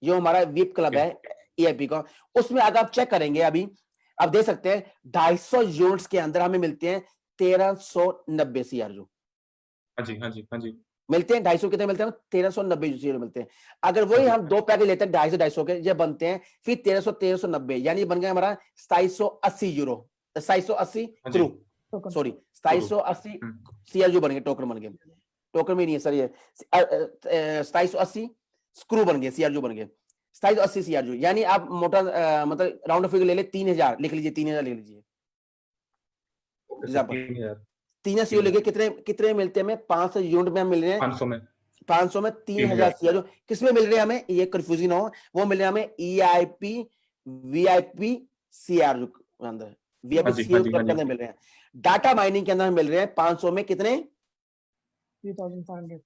जो हमारा विप क्लब है EIP का, उसमें अगर आप चेक करेंगे अभी आप देख सकते हैं 250 यूनिट्स के अंदर हमें मिलते हैं 1,390 CRU। हाँ जी, हाँ जी, हाँ जी, मिलते हैं 250 कितने मिलते हैं 1,390 सीआर मिलते हैं। अगर वही हम दो पैकेज लेते हैं 250 के, ये बनते हैं फिर 1,390, यानी बन गया हमारा 2780 यूरो, 2780 क्रू, सॉरी 2780 सीआरयू बन गए, टोकन बन गए, टोकन में नहीं है सर, ये 2780 स्क्रू बन गए, सीआरयू बन गए 2780 सीआरयू, यानी आप मोटा मतलब राउंड फिगर ले ले 3,000 लिख लीजिए, 3,000 लिख लीजिए। 3 सीओ लेके कितने मिलते हैं हमें 500 यूनिट में हम मिल रहे हैं 500 में 3,000 सीआरयू। किसमें मिल रहे हैं हमें, ये कंफ्यूजन हो, वो मिल रहे हैं हमें EIP VIP सीआरयू के अंदर, VIP सीआरयू के अंदर मिल रहे हैं। डाटा माइनिंग के अंदर मिल रहे हैं 500 में कितने 3,500,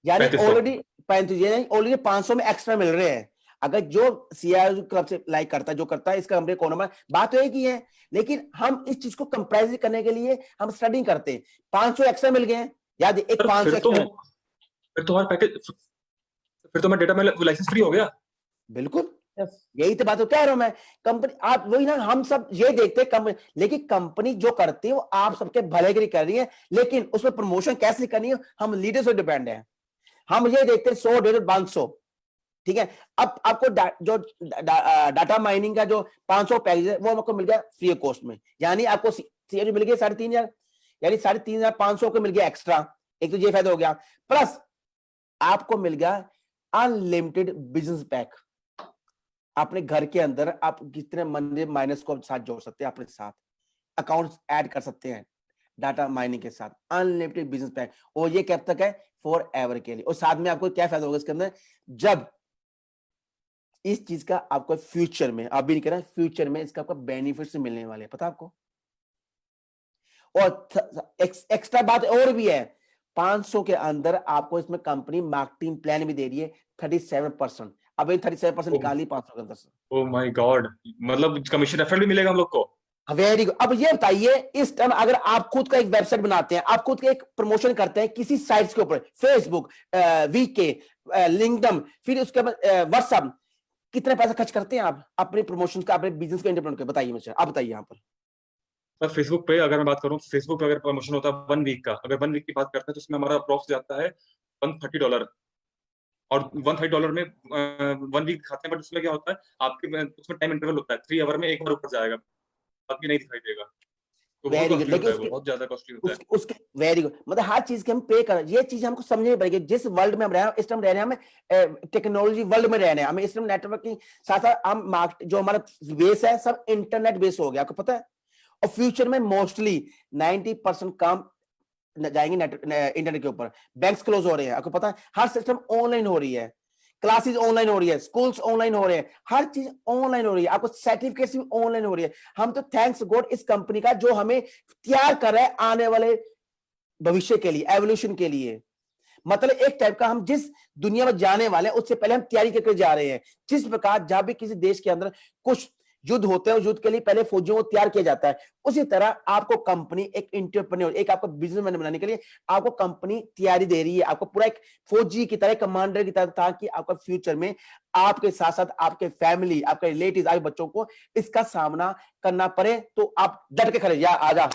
यानी ऑलरेडी 500 में एक्स्ट्रा मिल रहे हैं। अगर जो सीआरयू क्लब से लाइक करता है, जो करता है इसका कंपनी कौन है, बात तो एक ही है, लेकिन हम इस चीज को कंपैरिजन करने के लिए हम स्टडी करते हैं। 500 एक्स्ट्रा मिल गए, याद एक 500 एक्स्ट्रा, फिर तो हमारा पैकेज, फिर तो मैं डेटा में लाइसेंस फ्री हो गया। बिल्कुल यही तो बात तो कह रहा हूं मैं। कंपनी आप वही ना, हम सब ये देखते हैं कंपनी, लेकिन कंपनी जो करती है वो आप सबके भले के लिए कर रही है, लेकिन उसमें प्रमोशन कैसे करनी है हम लीडर्स पर डिपेंड है। हम ये देखते हैं 100, 150, 500, ठीक है। अब आपको जो डाटा माइनिंग का जो 500 पैकेज है वो आपको मिल गया फ्री ऑफ कॉस्ट में, यानी आपको सीआरयू मिल गया 3,500, यानी 3,500 को मिल गया एक्स्ट्रा, एक तो ये फायदा हो गया, प्लस आपको मिल गया अनलिमिटेड बिजनेस पैक। अपने घर के अंदर आप कितने मंडे माइनस को साथ जोड़ सकते हैं, अपने साथ अकाउंट ऐड कर सकते हैं डाटा माइनिंग के साथ, अनलिमिटेड बिजनेस पैक, और ये कब तक है फॉर एवर के लिए। और साथ में आपको क्या फायदा होगा इसके अंदर, जब इस चीज का आपको फ्यूचर में, आप भी नहीं कह रहे फ्यूचर में इसका आपको बेनिफिट्स मिलने वाले हैं, पता आपको। और एक्स्ट्रा बात और भी है, 500 के अंदर आपको इसमें कंपनी मार्केटिंग प्लान भी दे रही है 37%। अब ये 37% निकाली 500 के अंदर से। ओह माय गॉड, मतलब कमीशन रेफरल भी मिलेगा हम लोग को। Very good. अब ये बताइए इस टाइम अगर आप खुद का एक वेबसाइट बनाते हैं, आप खुद का एक प्रमोशन करते हैं किसी साइट्स के ऊपर, फेसबुक, वीके, लिंक्डइन, फिर उसके बाद व्हाट्सएप, कितने पैसा खर्च करते हैं आप अपने प्रमोशन का, अपने बिजनेस को इंडिपेंडेंट कर, बताइए मुझे, आप बताइए यहाँ पर। सर फेसबुक पे अगर मैं बात करूँ, फेसबुक पे अगर प्रमोशन होता है 1 वीक का, अगर 1 वीक की बात करते हैं तो उसमें हमारा अप्रॉक्स जाता है $130, और $130 में 1 वीक खाते हैं। बट उसमें क्या होता है आपके, उसमें टाइम इंटरवल होता है 3 आवर में एक बार ऊपर जाएगा, भी नहीं दिखाई देगा, तो बहुत वेरी गुड। कॉस्टली होता है, लेकिन वो बहुत ज्यादा कॉस्टली होता है। उसके वेरी गुड, मतलब हर चीज के हम पे कर, ये चीज हमको समझनी पड़ेगी। जिस वर्ल्ड में हम रह रहे हैं, इस टाइम रह रहे हैं, हमें टेक्नोलॉजी वर्ल्ड में रह रहे हैं, हमें इस टाइम नेटवर्किंग साथ साथ हम मार्केट जो हमारा बेस है सब इंटरनेट बेस हो गया, आपको पता है। और फ्यूचर में मोस्टली 90% काम जाएंगे इंटरनेट के ऊपर। बैंक्स क्लोज हो रहे हैं, आपको पता है, हर सिस्टम ऑनलाइन हो रही है, क्लासेस ऑनलाइन हो रही है, स्कूल्स ऑनलाइन हो रहे हैं, हर चीज ऑनलाइन हो रही है, आपको सर्टिफिकेट्स भी ऑनलाइन हो रही है। हम तो थैंक्स गॉड इस कंपनी का जो हमें तैयार कर रहा है आने वाले भविष्य के लिए, एवोल्यूशन के लिए। मतलब एक टाइप का हम जिस दुनिया में जाने वाले हैं उससे पहले हम तैयारी करके जा रहे हैं। जिस प्रकार जहां भी किसी देश के अंदर कुछ युद्ध होते हैं, युद्ध के लिए पहले फौजियों को तैयार किया जाता है, उसी तरह आपको कंपनी एक एंटरप्रेन्योर, एक आपको बिजनेसमैन बनाने के लिए आपको कंपनी तैयारी दे रही है, आपको पूरा एक फौजी की तरह, कमांडर की तरह, ताकि आपका फ्यूचर में आपके साथ साथ आपके फैमिली, आपके रिलेटिव, आपके बच्चों को इसका सामना करना पड़े तो आप डट के खड़े, या आजा,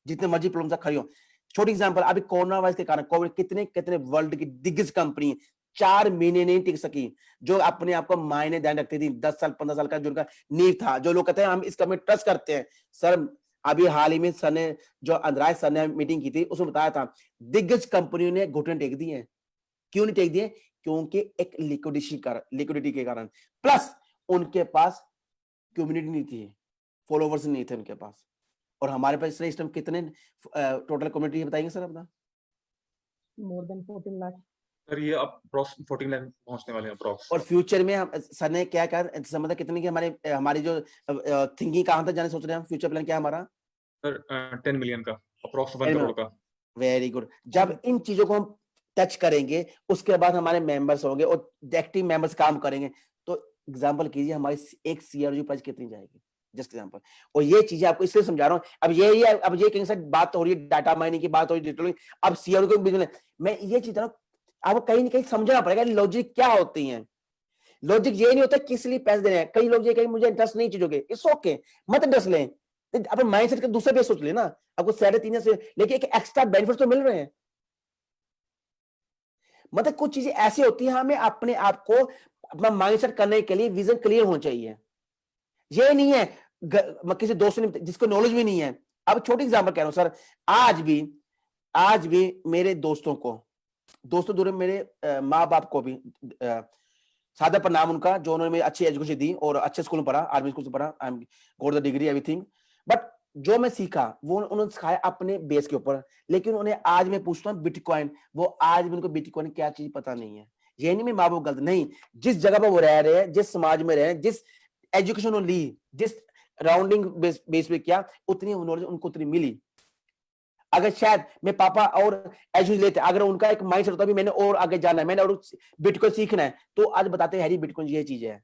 जितने मर्जी प्रॉब्लम से खड़ी हो। छोटी एग्जांपल, अभी कोरोना वायरस के कारण कोविड, कितने कितने वर्ल्ड की दिग्गज कंपनी 4 महीने नहीं टिक सकी, जो अपने आप को मायने ध्यान रखती थी, 10 साल 15 साल का जो उनका नींव था, जो लोग कहते हैं हम इस कंपनी ट्रस्ट करते हैं। सर अभी हाल ही में सर ने, जो अंतराज सर ने मीटिंग की थी, उसमें बताया था दिग्गज कंपनियों ने घुटने टेक दिए हैं। क्यों नहीं टेक दिए? क्योंकि एक लिक्विडिटी के कारण, प्लस उनके पास कम्युनिटी नहीं थी, फॉलोवर्स नहीं थे उनके पास। और हमारे पास इस टाइम कितने टोटल कम्युनिटी बताएंगे सर अपना? More than 14 lakh. सर ये अब 14 लाख पहुंचने वाले हैं अप्रॉक्स। और फ्यूचर में हम, सर ने क्या कहा, समझा कितने की हमारी जो थिंकिंग कहां तक जाने सोच रहे हैं हम, फ्यूचर प्लान क्या है हमारा? सर 10 मिलियन का, अप्रॉक्स 1 करोड़ का। Very good. जब इन चीजों को हम टच करेंगे, उसके बाद हमारे मेंबर्स होंगे और एक्टिव मेंबर्स काम करेंगे, तो एग्जांपल कीजिए हमारी एक सीआरओ प्राइस कितनी जाएगी, जस्ट एग्जांपल। और ये चीजें आपको इसलिए समझा रहा हूँ। अब ये कहीं से बात हो रही है, डाटा माइनिंग की बात हो रही है, अब सीआरओ को बिजनेस, मैं ये चीज आपको कहीं ना कहीं समझना पड़ेगा लॉजिक क्या होती है। लॉजिक ये नहीं होता किस लिए पैसे देने हैं। कई लोग ये कहीं मुझे इंटरेस्ट नहीं चीजों के, इट्स ओके, मत इंटरेस्ट लें, अपने माइंडसेट के दूसरे पे सोच लेना, आपको 3.5 से, लेकिन एक एक्स्ट्रा बेनिफिट तो मिल रहे हैं। मतलब कुछ चीजें ऐसी होती है, हमें अपने आप को अपना माइंडसेट करने के लिए विजन क्लियर होना चाहिए। ये नहीं है किसी दोस्त ने जिसको नॉलेज भी नहीं है। अब छोटी एग्जांपल कह रहा हूं सर, आज भी मेरे दोस्तों दूर, मेरे माँ बाप को भी सादा प्रणाम उनका, जो उन्होंने मेरी अच्छी एजुकेशन दी और अच्छे स्कूल में पढ़ा, आर्मी स्कूल से पढ़ा, I am got the degree everything. But जो मैं सीखा वो उन्होंने सिखाया अपने बेस के ऊपर। लेकिन उन्हें आज मैं पूछता हूँ बिटकॉइन, वो आज भी उनको बिटकॉइन क्या चीज पता नहीं है। ये नहीं मैं माँ बाप गलत नहीं, जिस जगह पर वो रह रहे हैं, जिस समाज में रहे हैं, जिस एजुकेशन ली, जिस राउंडिंग बेस पे किया, उतनी नॉलेज उनको उतनी मिली। अगर शायद मैं पापा और एजुकेशन लेते, अगर उनका एक माइंडसेट होता भी मैंने और आगे जाना है, मैंने और बिटकॉइन सीखना है, तो आज बताते हैं हैरी बिटकॉइन ये चीज है।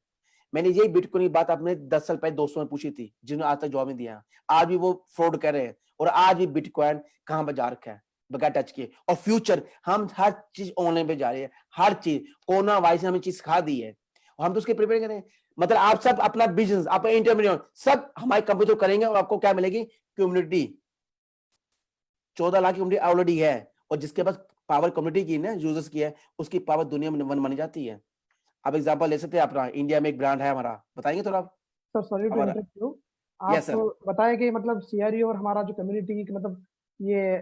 मैंने यही बिटकॉइन की बात अपने 10 साल पहले दोस्तों ने पूछी थी, जिन्होंने आज तक जवाब नहीं दिया। आज भी वो फ्रॉड कर रहे हैं और आज भी बिटकॉइन कहां पर जा रखा है बगैर टच किए। और फ्यूचर हम हर चीज ऑनलाइन पे जा रही है, हर चीज। कोरोना वायरस ने हमें चीज सिखा दी है और हम तो उसके प्रिपेयर करें। मतलब आप सब अपना बिजनेस, अपना इंटरप्रेन्योर सब हमारे कंपनी तो करेंगे और आपको क्या मिलेगी? कम्युनिटी। 14 लाख की कम्युनिटी ऑलरेडी है, और जिसके पास पावर कम्युनिटी की ना, यूजर्स की है, उसकी पावर दुनिया में वन मानी जाती है। अब एग्जांपल ले सकते हैं अपना, इंडिया में एक ब्रांड है हमारा, बताएंगे थोड़ा आप? Sir sorry to interrupt you, आप बताए कि मतलब सीआरईओ और हमारा जो कम्युनिटी की, मतलब ये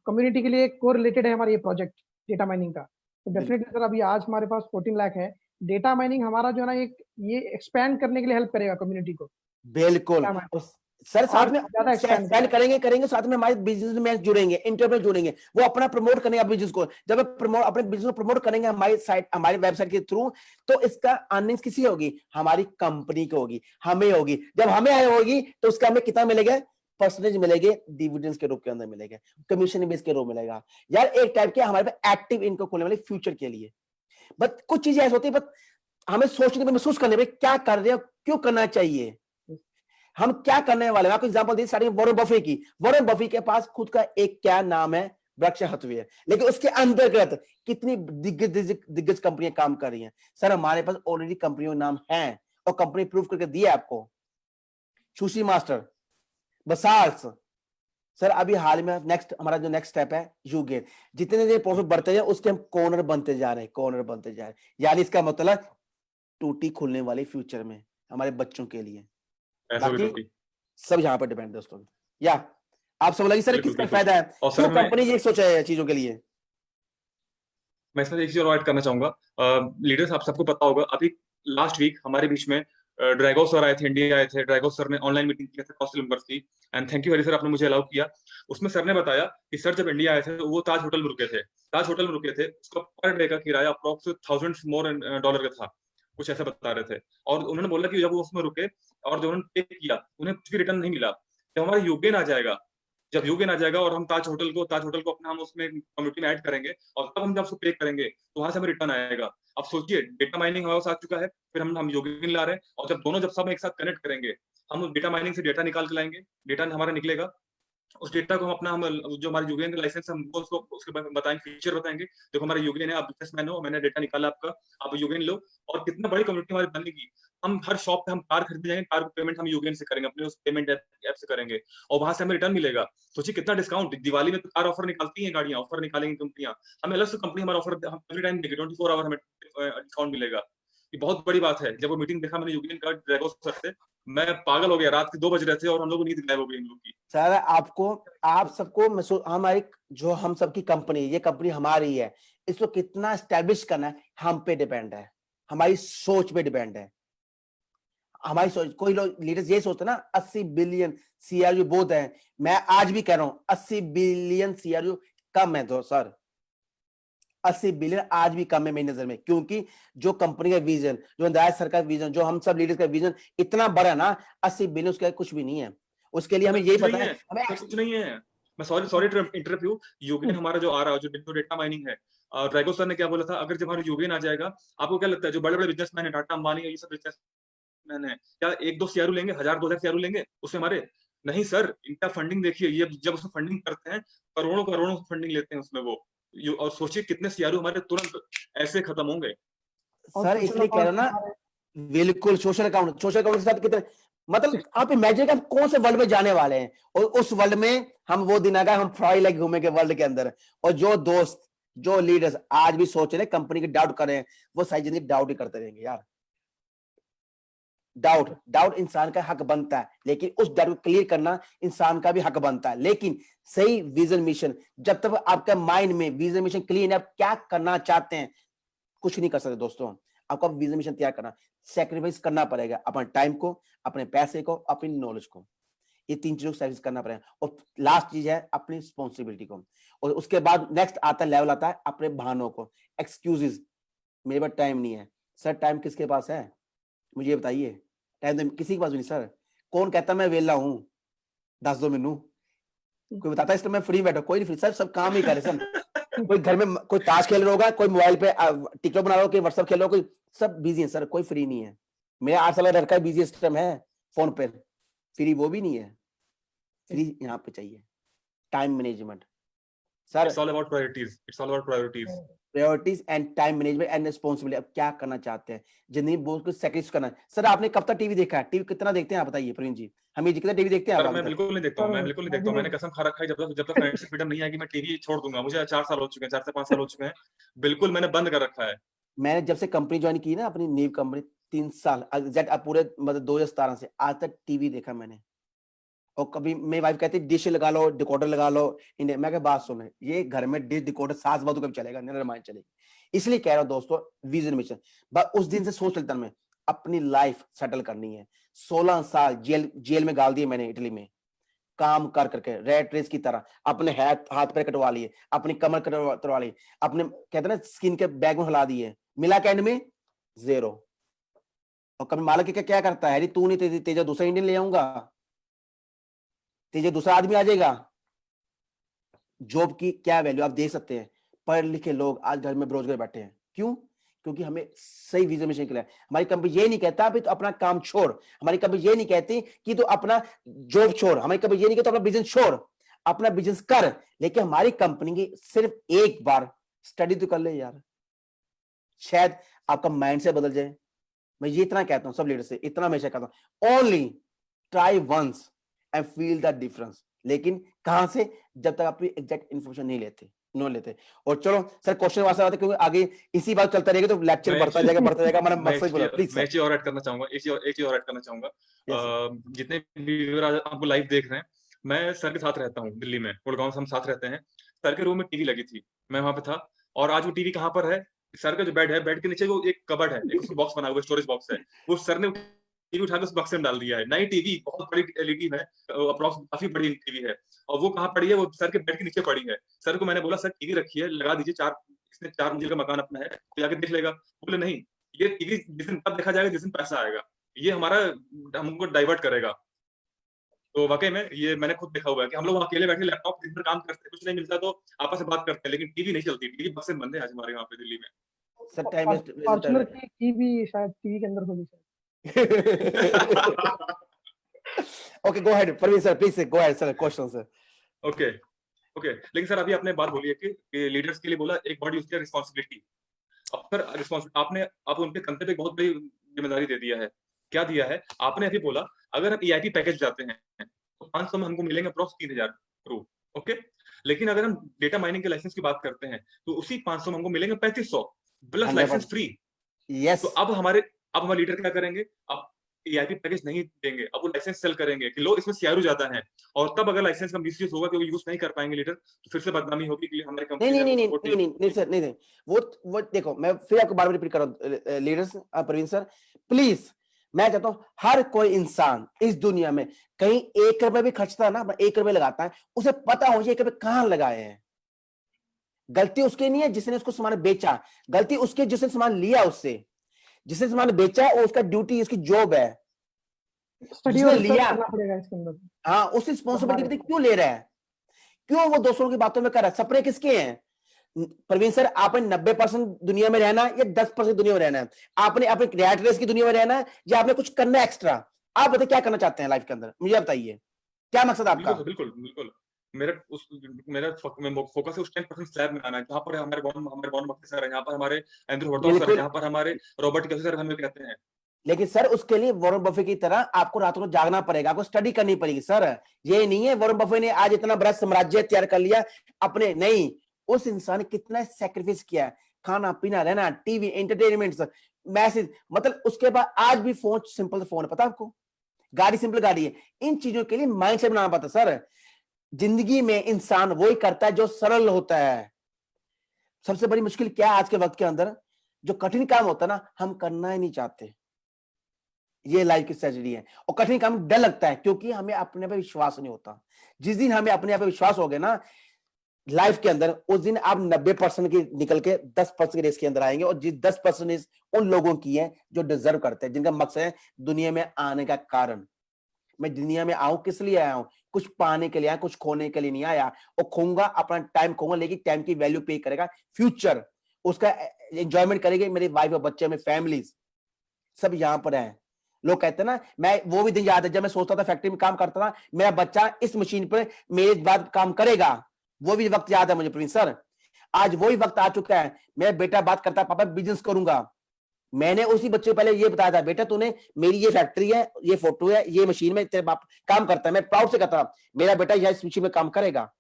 कम्युनिटी के लिए कोरिलेटेड है हमारा ये प्रोजेक्ट डेटा माइनिंग का। तो डेफिनेटली सर अभी आज हमारे पास 14 लाख है। डेटा माइनिंग हमारा जो है ना, ये एक्सपैंड करने के लिए हेल्प करेगा कम्युनिटी को। बिल्कुल सर, साथ में एक्सपेंड करेंगे साथ में हमारे बिजनेस में जुड़ेंगे, इंटरप्रेन्योर जुड़ेंगे, वो अपना प्रमोट करेंगे अपने बिजनेस को। जब अपने बिजनेस को प्रमोट करेंगे हमारी साइट, हमारी वेबसाइट के थ्रू, तो इसका अर्निंग्स किसी होगी? हमारी कंपनी को होगी, हमें होगी। जब हमें होगी तो उसका हमें कितना मिलेगा? परसेंटेज मिलेंगे, डिविडेंड्स के रूप के अंदर मिलेगा, कमीशन बेस के रूप मिलेगा। यार एक टाइप के हमारे पास एक्टिव इनकम खोलने वाले फ्यूचर के लिए। बट कुछ चीजें ऐसी होती है, बट हमें सोचने में, महसूस करने में, क्या कर रहे हैं, क्यों करना चाहिए, हम क्या करने वाले हैं। आपको एग्जांपल दी सारी वॉरेन बफे की। वॉरेन बफे के पास खुद का एक क्या नाम है? बर्कशायर है, लेकिन उसके अंतर्गत कितनी दिग्गज कंपनियां काम कर रही हैं। सर हमारे पास ऑलरेडी कंपनियों के नाम हैं और कंपनी प्रूव करके दिया आपको। Sushi master, बसाल्स। सर अभी हाल में नेक्स्ट, हमारा जो नेक्स्ट स्टेप है यूगेन। जितने दिन प्रोसेस बढ़ते जाए उसके हम कॉर्नर बनते जा रहे हैं, यानी इसका मतलब टूटी खुलने वाली फ्यूचर में हमारे बच्चों के लिए। बाकी सब यहाँ पर डिपेंड दोस्तों। या आप सब लगी सर बिल्कुल, किसका बिल्कुल। फायदा है, और सर क्यों मैं कंपनी ये सोचा है चीजों के लिए? मैं इसमें एक चीज और ऐड करना चाहूंगा। लीडर्स, आप सबको पता होगा, अभी लास्ट वीक हमारे बीच में ड्रैगो सर आए थे, इंडिया आए थे। ड्रैगो सर ने ऑनलाइन मीटिंग किया था Kaushal university, and thank you very sir, आपने मुझे अलाउ किया। उसमें सर ने बताया कि सर जब इंडिया आए थे तो वो ताज होटल में रुके थे। ताज होटल में रुके थे, उसका पर डे का किराया अप्रोक्स $1000 मोर डॉलर का था, कुछ ऐसा बता रहे थे। और उन्होंने बोला कि जब वो उसमें रुके और जब उन्होंने पे किया, उन्हें कुछ भी रिटर्न नहीं मिला। जब हमारा यूकेन आ जाएगा, जब यूकेन आ जाएगा और हम ताज होटल को अपना हम उसमें कम्युनिटी में ऐड करेंगे, और तब हम जब उसको पे करेंगे तो वहां से हमें रिटर्न आएगा। अब सोचिए, डेटा माइनिंग हमारे पास आ चुका है, फिर हम यूकेन ला रहे हैं, और जब दोनों जब सब एक साथ कनेक्ट करेंगे, हम उस डेटा माइनिंग से डेटा निकाल के लाएंगे, डेटा हमारा निकलेगा, उस डेटा को हम अपना हम जो हमारे यूगेन का लाइसेंस, हम उसको उसके बारे में बताएंगे, फीचर बताएंगे, देखो हमारा यूगेन है, आप बिजनेसमैन हो, मैंने डेटा निकाला आपका, आप यूगेन लो। और कितना बड़ी कम्युनिटी हमारी बनेगी। हम हर शॉप पे हम कार खरीदने जाएंगे, कार पेमेंट हम यूगेन से करेंगे, अपने उस पेमेंट ऐप से करेंगे, और वहां से हमें रिटर्न मिलेगा। सोचिए कितना डिस्काउंट, दिवाली में तो कार ऑफर निकालती है, गाड़ियां ऑफर निकालेंगी कंपनियां, हमें अलग से कंपनी हमारा ऑफर हम एवरी टाइम देगी, 24 आवर हमें डिस्काउंट मिलेगा। ये बहुत बड़ी बात है। जब वो मीटिंग देखा मैंने यूगेन का ड्रैगो सर से, मैं पागल हो गया। रात के 2 बज रहे थे और हम लोग नींद गायब हो गई इन लोग की। सर आपको, आप सबको हमारी जो हम सबकी कंपनी, ये कंपनी हमारी है, इसको कितना स्टैब्लिश करना है हम पे डिपेंड है, हमारी सोच पे डिपेंड है। हमारी सोच, कोई लोग लीडर्स ये सोचते हैं ना 80 बिलियन सीआरयू बहुत है, मैं आज भी कह रहा हूं 80 बिलियन सीआरयू कम है तो सर, 80 बिलियन आज भी कम है मेरी नजर में, क्योंकि जो कंपनी का विजन, जो अंदाज सर का विजन, जो हम सब लीडर्स का विजन इतना बड़ा है ना, 80 बिलियन उसका कुछ भी नहीं है। उसके लिए हमें यही पता है, हमें कुछ नहीं है। मैं सॉरी इंटरव्यू, यूगेन हमारा जो आ रहा है, जो डेटा माइनिंग है, ड्रैगो सर ने क्या बोला था, अगर जब हमारा यूगेन आ जाएगा, आपको क्या लगता है जो बड़े बड़े बिजनेसमैन है, टाटा अंबानी है, ये सब बिजनेसमैन है, क्या 1-2 सीआरयू लेंगे, 1000-2000 सीआरयू लेंगे उससे हमारे? नहीं सर, इनका फंडिंग देखिए, ये जब उसमें फंडिंग करते हैं, करोड़ों करोड़ों फंडिंग लेते हैं उसमें वो। और सोचिए कितने सीआरयू हमारे तुरंत ऐसे खत्म होंगे। और सर सोशल इसलिए कह रहा अकाउंट हूं ना, बिल्कुल सोशल अकाउंट, सोशल अकाउंट के साथ कितने, मतलब आप इमेजिन कर कौन से वर्ल्ड में जाने वाले हैं, और उस वर्ल्ड में हम वो दिन आ गए, हम फ्राई लाइक घूमेंगे वर्ल्ड के अंदर। और जो दोस्त, जो लीडर्स आज भी सोच रहे कंपनी की डाउट कर रहे हैं, वो सारी जिंदगी डाउट ही करते रहेंगे यार। डाउट इंसान का हक बनता है, लेकिन उस डाउट को क्लियर करना इंसान का भी हक बनता है। लेकिन सही विजन मिशन, जब तक आपका माइंड में विजन मिशन क्लियर है, आप क्या करना चाहते हैं, कुछ नहीं कर सकते दोस्तों। आपको विजन मिशन तैयार करना, सैक्रिफाइस करना पड़ेगा, अपने टाइम को, अपने पैसे को, अपनी नॉलेज को, ये 3 चीजों को सैक्रिफाइस करना पड़ेगा। और लास्ट चीज है अपनी रिस्पॉन्सिबिलिटी को। और उसके बाद नेक्स्ट आता है लेवल, आता है अपने बहानों को, एक्सक्यूजेस, मेरे पास टाइम नहीं है। सर टाइम किसके पास है, मुझे बताइए? टाइम तो किसी के पास भी नहीं सर। कौन कहता मैं वेला हूं, दस दो मैनू, कोई बताता है इसलिए मैं फ्री बैठा? कोई नहीं फ्री सर, सब काम ही करे सर। कोई घर में कोई ताश खेल रहा होगा, कोई मोबाइल पे टिकटॉक बना रहा होगा, कोई व्हाट्सएप खेल रहा होगा, कोई, सब बिजी है सर, कोई फ्री नहीं है। मेरा 8 साल का लड़का बिजी सिस्टम है फोन पे, फ्री वो भी नहीं है। फ्री यहाँ पे चाहिए time management sir, it's all about priorities. Priorities and time management and responsibility. अब क्या करना चाहते हैं जिंदगी, बहुत कुछ सैक्रिफाइस करना है। सर आपने कब तक टीवी देखा है, टीवी कितना देखते हैं आप बताइए प्रवीण जी, हम ये कितना टीवी देखते हैं सर आप? मैं बिल्कुल नहीं देखता हूँ, मैं बिल्कुल नहीं देखता हूँ। मैंने कसम खा रखा है, जब तक फाइनेंशियल फ्रीडम नहीं आएगी मैं टीवी छोड़ दूंगा। मुझे 4 साल हो चुके हैं, 4 से 5 साल हो चुके हैं, बिल्कुल मैंने बंद कर रखा है। मैंने जब से कंपनी ज्वाइन की ना, अपनी न्यू कंपनी, 3 साल एग्जैक्ट, पूरे मतलब 2017 से आज तक टीवी देखा मैंने। और कभी मेरी वाइफ कहती डिश लगा लो, डिकोडर लगा लो इंडिया, मैं क्या बात सुने, ये घर में डिश डिकोडर सास बात कभी चलेगा, नहीं रामायण चलेगी। इसलिए कह रहा हूं दोस्तों, विजन मिशन, उस दिन से सोच लेता मैं अपनी लाइफ सेटल करनी है। 16 साल जेल में गाल दिए मैंने इटली में, काम कर करके रेड रेस की तरह, अपने हाथ पैर कटवा लिए, अपनी कमर कटवा ली, अपने कहते ना स्किन के बैग में हिला दिए, मिला कैंड में 0। और कभी मालिक क्या करता है, तू नहीं तेजा दूसरा इंडियन ले आऊंगा, तेजा दूसरा आदमी आ जाएगा। जॉब की क्या वैल्यू आप देख सकते हैं, पढ़े लिखे लोग आज घर में बेरोजगार बैठे हैं, क्यों? क्योंकि हमें सही विजन मिशन निकला है। हमारी कंपनी ये नहीं कहता अभी तो अपना काम छोड़, हमारी कंपनी ये नहीं कहती कि तो अपना जॉब छोड़, हमारी कंपनी ये नहीं कहती अपना बिजनेस छोड़, अपना बिजनेस कर, लेकिन हमारी कंपनी की सिर्फ एक बार स्टडी तो कर ले यार, शायद आपका माइंड से बदल जाए। मैं ये इतना कहता हूं सब लीडर से, इतना हमेशा कहता हूं, only try once and feel the difference. लेकिन कहां से? जब तक आप एग्जैक्ट इंफॉर्मेशन नहीं लेते। नो लेते। और चलो सर क्वेश्चन वास्ते आते, क्योंकि आगे इसी बात चलता रहेगा तो लेक्चर बढ़ता जाएगा हमारा मकसद बोला। प्लीज मैं एक चीज और ऐड करना चाहूंगा, एक चीज और ऐड करना चाहूंगा। जितने व्यूअर आज आपको लाइव देख रहे हैं, मैं सर के साथ रहता हूँ दिल्ली में, गुड़गांव से हम साथ रहते हैं। सर के रूम में टीवी लगी थी, मैं वहां पे था, और आज वो टीवी कहाँ पर है? सर का जो बेड है, बेड के नीचे वो एक कबर्ड है, एक बॉक्स बना हुआ, स्टोरेज बॉक्स है, वो सर ने टीवी उठा के उस बक्से में डाल दिया है। नई टीवी, बहुत बड़ी एलईडी है, अप्रॉक्स काफी बड़ी टीवी है, और वो कहाँ पड़ी है? वो सर के बेड के नीचे पड़ी है। सर को मैंने बोला सर टीवी रखी है, लगा दीजिए, इसने 4 मंजिल का मकान अपना है, तो जाके देख लेगा। बोले नहीं, ये टीवी जिस दिन तब देखा जाएगा जिस दिन पैसा आएगा, ये हमारा हमको डाइवर्ट करेगा। तो वाकई में ये मैंने खुद देखा हुआ है कि हम लोग अकेले बैठे लैपटॉप दिन भर काम करते हैं, कुछ नहीं मिलता तो आपस में बात करते हैं, लेकिन टीवी नहीं चलती, टीवी बक्से में बंद है आज हमारे यहाँ पे दिल्ली में। सर टाइम वेस्ट फॉर्च्यूनर की भी शायद टीवी के अंदर होगी sir. Okay go ahead Praveen sir, please go ahead sir, question sir. Okay, लेकिन सर अभी आपने बात बोली है कि लीडर्स के लिए बोला एक बड़ी उसकी रिस्पांसिबिलिटी। अब सर आपने आप उनके कंधे पे बहुत बड़ी जिम्मेदारी दे दिया है। क्या दिया है आपने? अभी बोला अगर हम EIP पैकेज जाते हैं तो 500 में हमको मिलेंगे अप्रॉक्स 3000 क्रू, ओके। लेकिन अगर हम डेटा माइनिंग के लाइसेंस की बात करते हैं तो उसी 500 में हमको मिलेंगे 3500 प्लस लाइसेंस फ्री। यस। तो अब हमारे लीडर क्या करेंगे? अब EIP पैकेज नहीं देंगे, अब वो लाइसेंस सेल करेंगे कि लो इसमें CRO ज्यादा है, और तब अगर लाइसेंस का मिसयूज होगा क्योंकि यूज नहीं कर पाएंगे लीडर, तो फिर से बदनामी होगी कि हमारे कंपनी नहीं सर, नहीं वो देखो, मैं फिर आपको बार बार रिपीट कर रहा हूं लीडर्स, प्रवीण सर प्लीज, मैं चाहता हूं हर कोई इंसान इस दुनिया में कहीं 1 रुपए भी खर्चता है ना, 1 रुपए लगाता है, उसे पता हो 1 रुपए कहां लगाए हैं। गलती उसके नहीं है जिसने उसको सामान बेचा, गलती उसके जिसने सामान लिया, उससे जिसने सामान बेचा वो उसका ड्यूटी, उसकी जॉब है, जिसने लिया पड़ेगा इसके अंदर। हाँ, उस रिस्पॉन्सिबिलिटी क्यों ले रहा है? क्यों वो दूसरों की बातों में कर रहा है? सपने किसके हैं? प्रवीण सर आपने 90% दुनिया में रहना या 10% दुनिया में रहना है? आपने अपने रैट रेस की दुनिया में रहना है या आपने कुछ करना है एक्स्ट्रा? आप बताइए क्या करना चाहते हैं लाइफ के अंदर, मुझे बताइए क्या मकसद आपका? बिल्कुल मेरा फोकस है उस 10% स्लैब में आना है, जहां पर हमारे बॉन बख्ती सर है, यहाँ पर हमारे एंड्रू हॉटो सर है, यहाँ पर हमारे रॉबर्ट कैसे सर हमें कहते हैं। लेकिन सर उसके लिए वॉरेन बफे की तरह आपको रातों को जागना पड़ेगा, आपको स्टडी करनी पड़ेगी सर। ये नहीं है वॉरेन बफे ने आज इतना बड़ा साम्राज्य तैयार कर लिया अपने, नहीं, उस इंसान ने कितना सैक्रिफाइस किया है, खाना पीना रहना, टीवी, एंटरटेनमेंट, मैसेज, मतलब उसके बाद आज भी फोन सिंपल फोन है, पता आपको, गाड़ी सिंपल गाड़ी है। इन चीजों के लिए माइंडसेट बनाना पड़ता सर। जिंदगी में इंसान वही करता है जो सरल होता है। सबसे बड़ी मुश्किल क्या है आज के वक्त के अंदर? जो कठिन काम होता है ना, हम करना ही नहीं चाहते। ये लाइफ की ट्रेजेडी है। और कठिन काम डर लगता है क्योंकि हमें अपने पे विश्वास नहीं होता। जिस दिन हमें अपने आप पे विश्वास हो गया ना लाइफ के अंदर, उस दिन आप 90% की निकल के 10% की रेस के अंदर आएंगे। और जिस 10% उन लोगों की है जो डिजर्व करते हैं, जिनका मकसद है दुनिया में आने का कारण। मैं दुनिया में आऊं किस लिए आया हूं? कुछ पाने के लिए आया, कुछ खोने के लिए नहीं आया। और खोऊंगा, अपना टाइम खोऊंगा, लेकिन टाइम की वैल्यू पे करेगा फ्यूचर, उसका एंजॉयमेंट करेंगे मेरी वाइफ और बच्चे, मेरी फैमिलीज सब यहां पर है। लोग कहते हैं ना, मैं वो भी दिन याद है जब मैं सोचता था फैक्ट्री में काम करता था, मेरा बच्चा इस मशीन पर मेरे बाद काम करेगा, वो भी वक्त याद है मुझे प्रवीण सर। आज वही वक्त आ चुका है, मेरा बेटा बात करता है पापा बिजनेस करूंगा। मैंने उसी बच्चे को पहले ये बताया था, बेटा तूने, मेरी ये फैक्ट्री है, ये फोटो है, ये मशीन में तेरे बाप काम करता है, मैं प्राउड से कहता मेरा बेटा यह इस मशीन में काम करेगा,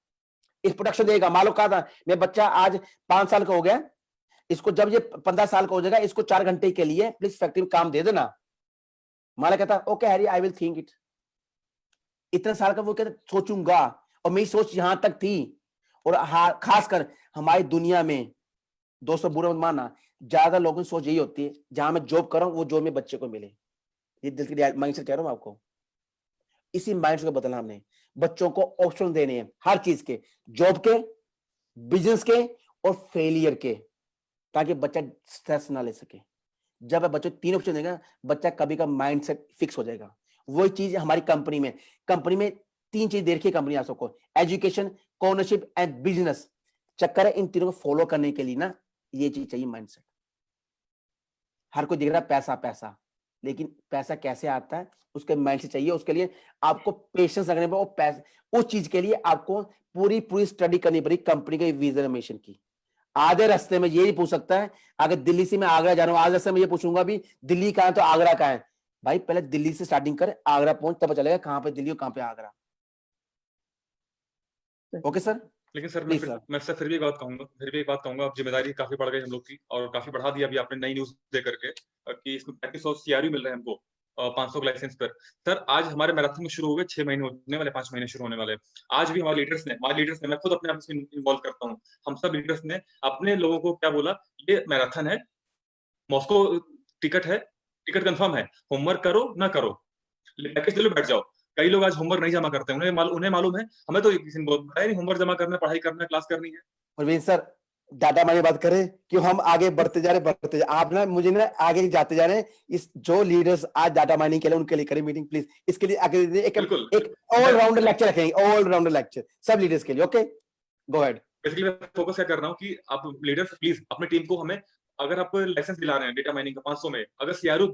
इस प्रोडक्शन देगा। मालूम कहा था मेरा बच्चा आज 5 साल का हो गया, इसको जब ये 15 साल का हो जाएगा, इसको 4 घंटे के लिए प्लीज फैक्ट्री में काम दे देना। माला कहता okay Harry, I will think it. इतने साल का वो कहता सोचूंगा। और मेरी सोच यहां तक थी। और खासकर हमारी दुनिया में, दोस्तों बुरा मत मानना, ज्यादा लोगों की सोच यही होती है जहां मैं जॉब कर रहा हूं वो जॉब में बच्चे को मिले। ये दिल की माइंडसेट कह रहा हूं आपको। इसी माइंडसेट को बदलना हमने। बच्चों को ऑप्शन देने हैं हर चीज के, जॉब के, बिजनेस के और फेलियर के, ताकि बच्चा स्ट्रेस ना ले सके। जब बच्चों 3 ऑप्शन देगा, बच्चा कभी का माइंडसेट फिक्स हो जाएगा। वही चीज हमारी कंपनी में 3 चीज दे रखी है कंपनी आप सबको, एजुकेशन, ओनरशिप एंड बिजनेस। चक्कर है इन तीनों को फॉलो करने के लिए ना, ये चीज चाहिए माइंडसेट। हर कोई देख रहा है पैसा पैसा, लेकिन पैसा कैसे आता है उसके माइंडसेट चाहिए। उसके लिए आपको पेशेंस रखने पर, उस चीज के लिए आपको पूरी स्टडी करनी पड़ेगी कंपनी के विजन मिशन की। आधे रास्ते में ये नहीं पूछ सकता है अगर दिल्ली से मैं आगरा जा रहा हूं, आधे रास्ते में ये पूछूंगा भी दिल्ली कहां है तो आगरा कहां है। भाई पहले दिल्ली से स्टार्टिंग कर, आगरा पहुंच, तब चलेगा कहां पे दिल्ली और कहां पे आगरा। ओके सर, लेकिन सर प्लीज सर। मैं सर फिर भी एक बात कहूंगा, अब जिम्मेदारी काफी बढ़ गई हम लोग की, और काफी बढ़ा दिया अभी आपने नई न्यूज दे करके कि इसमें 3500 CRU मिल रहे हैं हमको 500 के लाइसेंस पर। सर आज हमारे मैराथन में शुरू हो गए, 6 महीने होने वाले, 5 महीने शुरू होने वाले। आज भी हमारे लीडर्स ने, मैं खुद अपने आप इसमें इन्वॉल्व करता हूँ, हम सब लीडर्स ने अपने लोगों को क्या बोला, ये मैराथन है, मॉस्को टिकट है, टिकट कंफर्म है, होमवर्क करो ना करो, पैकेज ले लो, बैठ जाओ। कई लोग आज होमवर्क नहीं जमा करते, उन्हें मालूम है, हमें तो किसी ने बताया नहीं होमवर्क जमा करना, पढ़ाई करना, क्लास करनी है। प्रवीण सर, डाटा माइनिंग बात करें कि हम आगे बढ़ते जा रहे आप ना मुझे ना आगे जाते जा रहे हैं। इस जो लीडर्स आज डाटा माइनिंग के लिए, उनके लिए करें मीटिंग प्लीज। इसके लिए आगे एक ऑल राउंडर लेक्चर रखेंगे, ऑल राउंडर लेक्चर सब लीडर्स के लिए। Okay, go ahead. बेसिकली मैं फोकस क्या कर रहा हूँ कि आप लीडर्स प्लीज अपनी टीम को, हमें अगर आप लाइसेंस दिला रहे हैं डेटा माइनिंग का 500 में, अगर CRU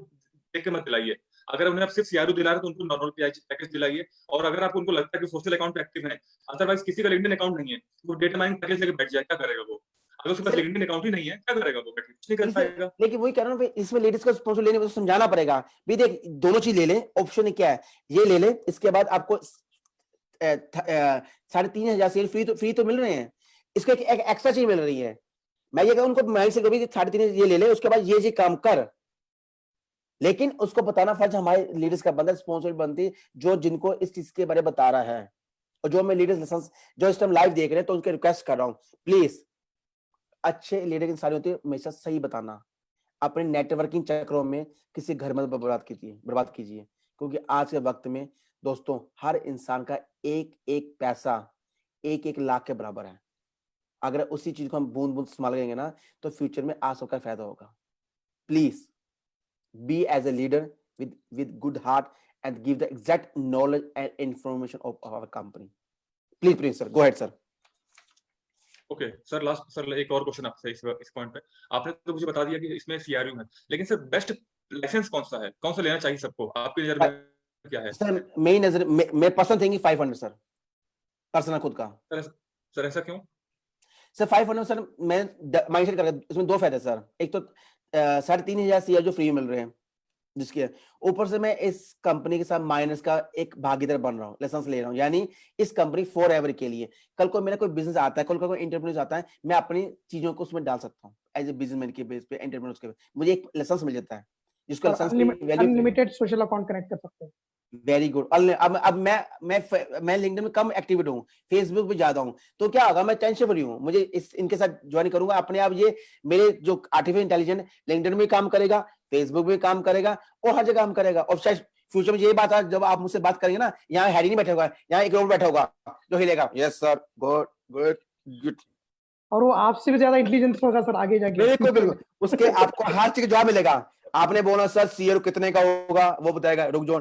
देख के मत दिलाइए। अगर उन्हें आप सिर्फ CRU दिला रहे हैं तो उनको नॉर्मल पैकेज दिलाइए। और अगर आप उनको लगता है कि सोशल अकाउंट पे एक्टिव है, अदरवाइज किसी का लिंक्डइन अकाउंट नहीं है, वो डेटा माइनिंग पैकेज लेके बैठ जाए, क्या करेगा वो? अगर उसके पास लिंक्डइन अकाउंट ही नहीं है, क्या करेगा वो? कुछ नहीं कर पाएगा। लेकिन वही कह रहा हूँ, इसमें लेडीज को स्पॉन्सर लेने में समझाना पड़ेगा भी। देख, दोनों चीज ले ले, ऑप्शन क्या है, ये ले ले, इसके बाद आपको 3,500 शेयर फ्री तो मिल रहे हैं, इसको एक एक्स्ट्रा चीज मिल रही है। मैं ये कहूँ उनको माइंड से कभी 3,500 ये ले ले, उसके बाद ये काम कर। लेकिन उसको बताना फर्ज हमारे लीडर्स का बनता है, स्पॉन्सर बनती, जो जिनको इस चीज के बारे में बता रहा है। और जो मैं लीडर्स लेसन जो इस टाइम लाइव देख रहे हैं, तो उनके रिक्वेस्ट कर रहा हूँ, प्लीज अच्छे लीडर की सारी होती है, हमेशा सही बताना। अपने नेटवर्किंग चक्रों में किसी घर में बर्बाद कीजिए, क्योंकि आज के वक्त में दोस्तों हर इंसान का एक एक पैसा 1-1 लाख के बराबर है। अगर उसी चीज को हम बूंद बूंद संभाल लेंगे ना, तो फ्यूचर में आज सबका फायदा होगा। Please be as a leader with good heart and give the exact knowledge and information of our company. Please, Prince sir, go ahead sir. Okay sir, last sir एक और क्वेश्चन आपसे इस पॉइंट पे। आपने तो मुझे बता दिया कि इसमें CRU है, लेकिन सर बेस्ट लाइसेंस कौन सा है, कौन सा लेना चाहिए सबको, आपकी नजर में क्या है? सर मेरी नजर मैं पर्सनल थिंकिंग 500 सर, पर्सनल खुद का। सर ऐसा क्यों? सर 500 सर मैं माइंडसेट कर, इसमें दो फायदे सर। एक तो 3,500 CR जो फ्री मिल रहे हैं, जिसके ऊपर से मैं इस कंपनी के साथ माइनस का एक भागीदार बन रहा हूँ, लाइसेंस ले रहा हूँ, यानी इस कंपनी फॉर एवर के लिए। कल को मेरा कोई बिजनेस आता है, कल को कोई इंटरप्रेन्योर आता है, मैं अपनी चीजों को उसमें डाल सकता हूँ एज ए बिजनेसमैन के बेस पे, एंटरप्रेन्योर के बेस, मुझे एक लाइसेंस मिल जाता है, जिसको लाइसेंस की value unlimited social account connect कर सकते हैं। Very good. अब मैं लिंक्डइन में कम एक्टिवेट हूँ, फेसबुक पे ज्यादा हूँ, तो क्या होगा, मैं टेंशन फ्री हूँ, मुझे इनके साथ ज्वाइन करूंगा अपने आप। ये मेरे जो आर्टिफिशियल इंटेलिजेंस लिंक्डइन में काम करेगा, फेसबुक में काम करेगा, और हर जगह काम करेगा। और शायद फ्यूचर में यही बात है, जब आप मुझसे बात करेंगे ना, यहाँ हैरी नहीं बैठा होगा, यहाँ एक रोबोट बैठा होगा जो हिलेगा, yes sir, good good good, और वो आपसे भी ज्यादा इंटेलिजेंस होगा सर आगे जाके। बिल्कुल उसके आपको हर चीज जवाब मिलेगा। आपने बोला सर CRU कितने का होगा, वो बताएगा, रुक जाओ,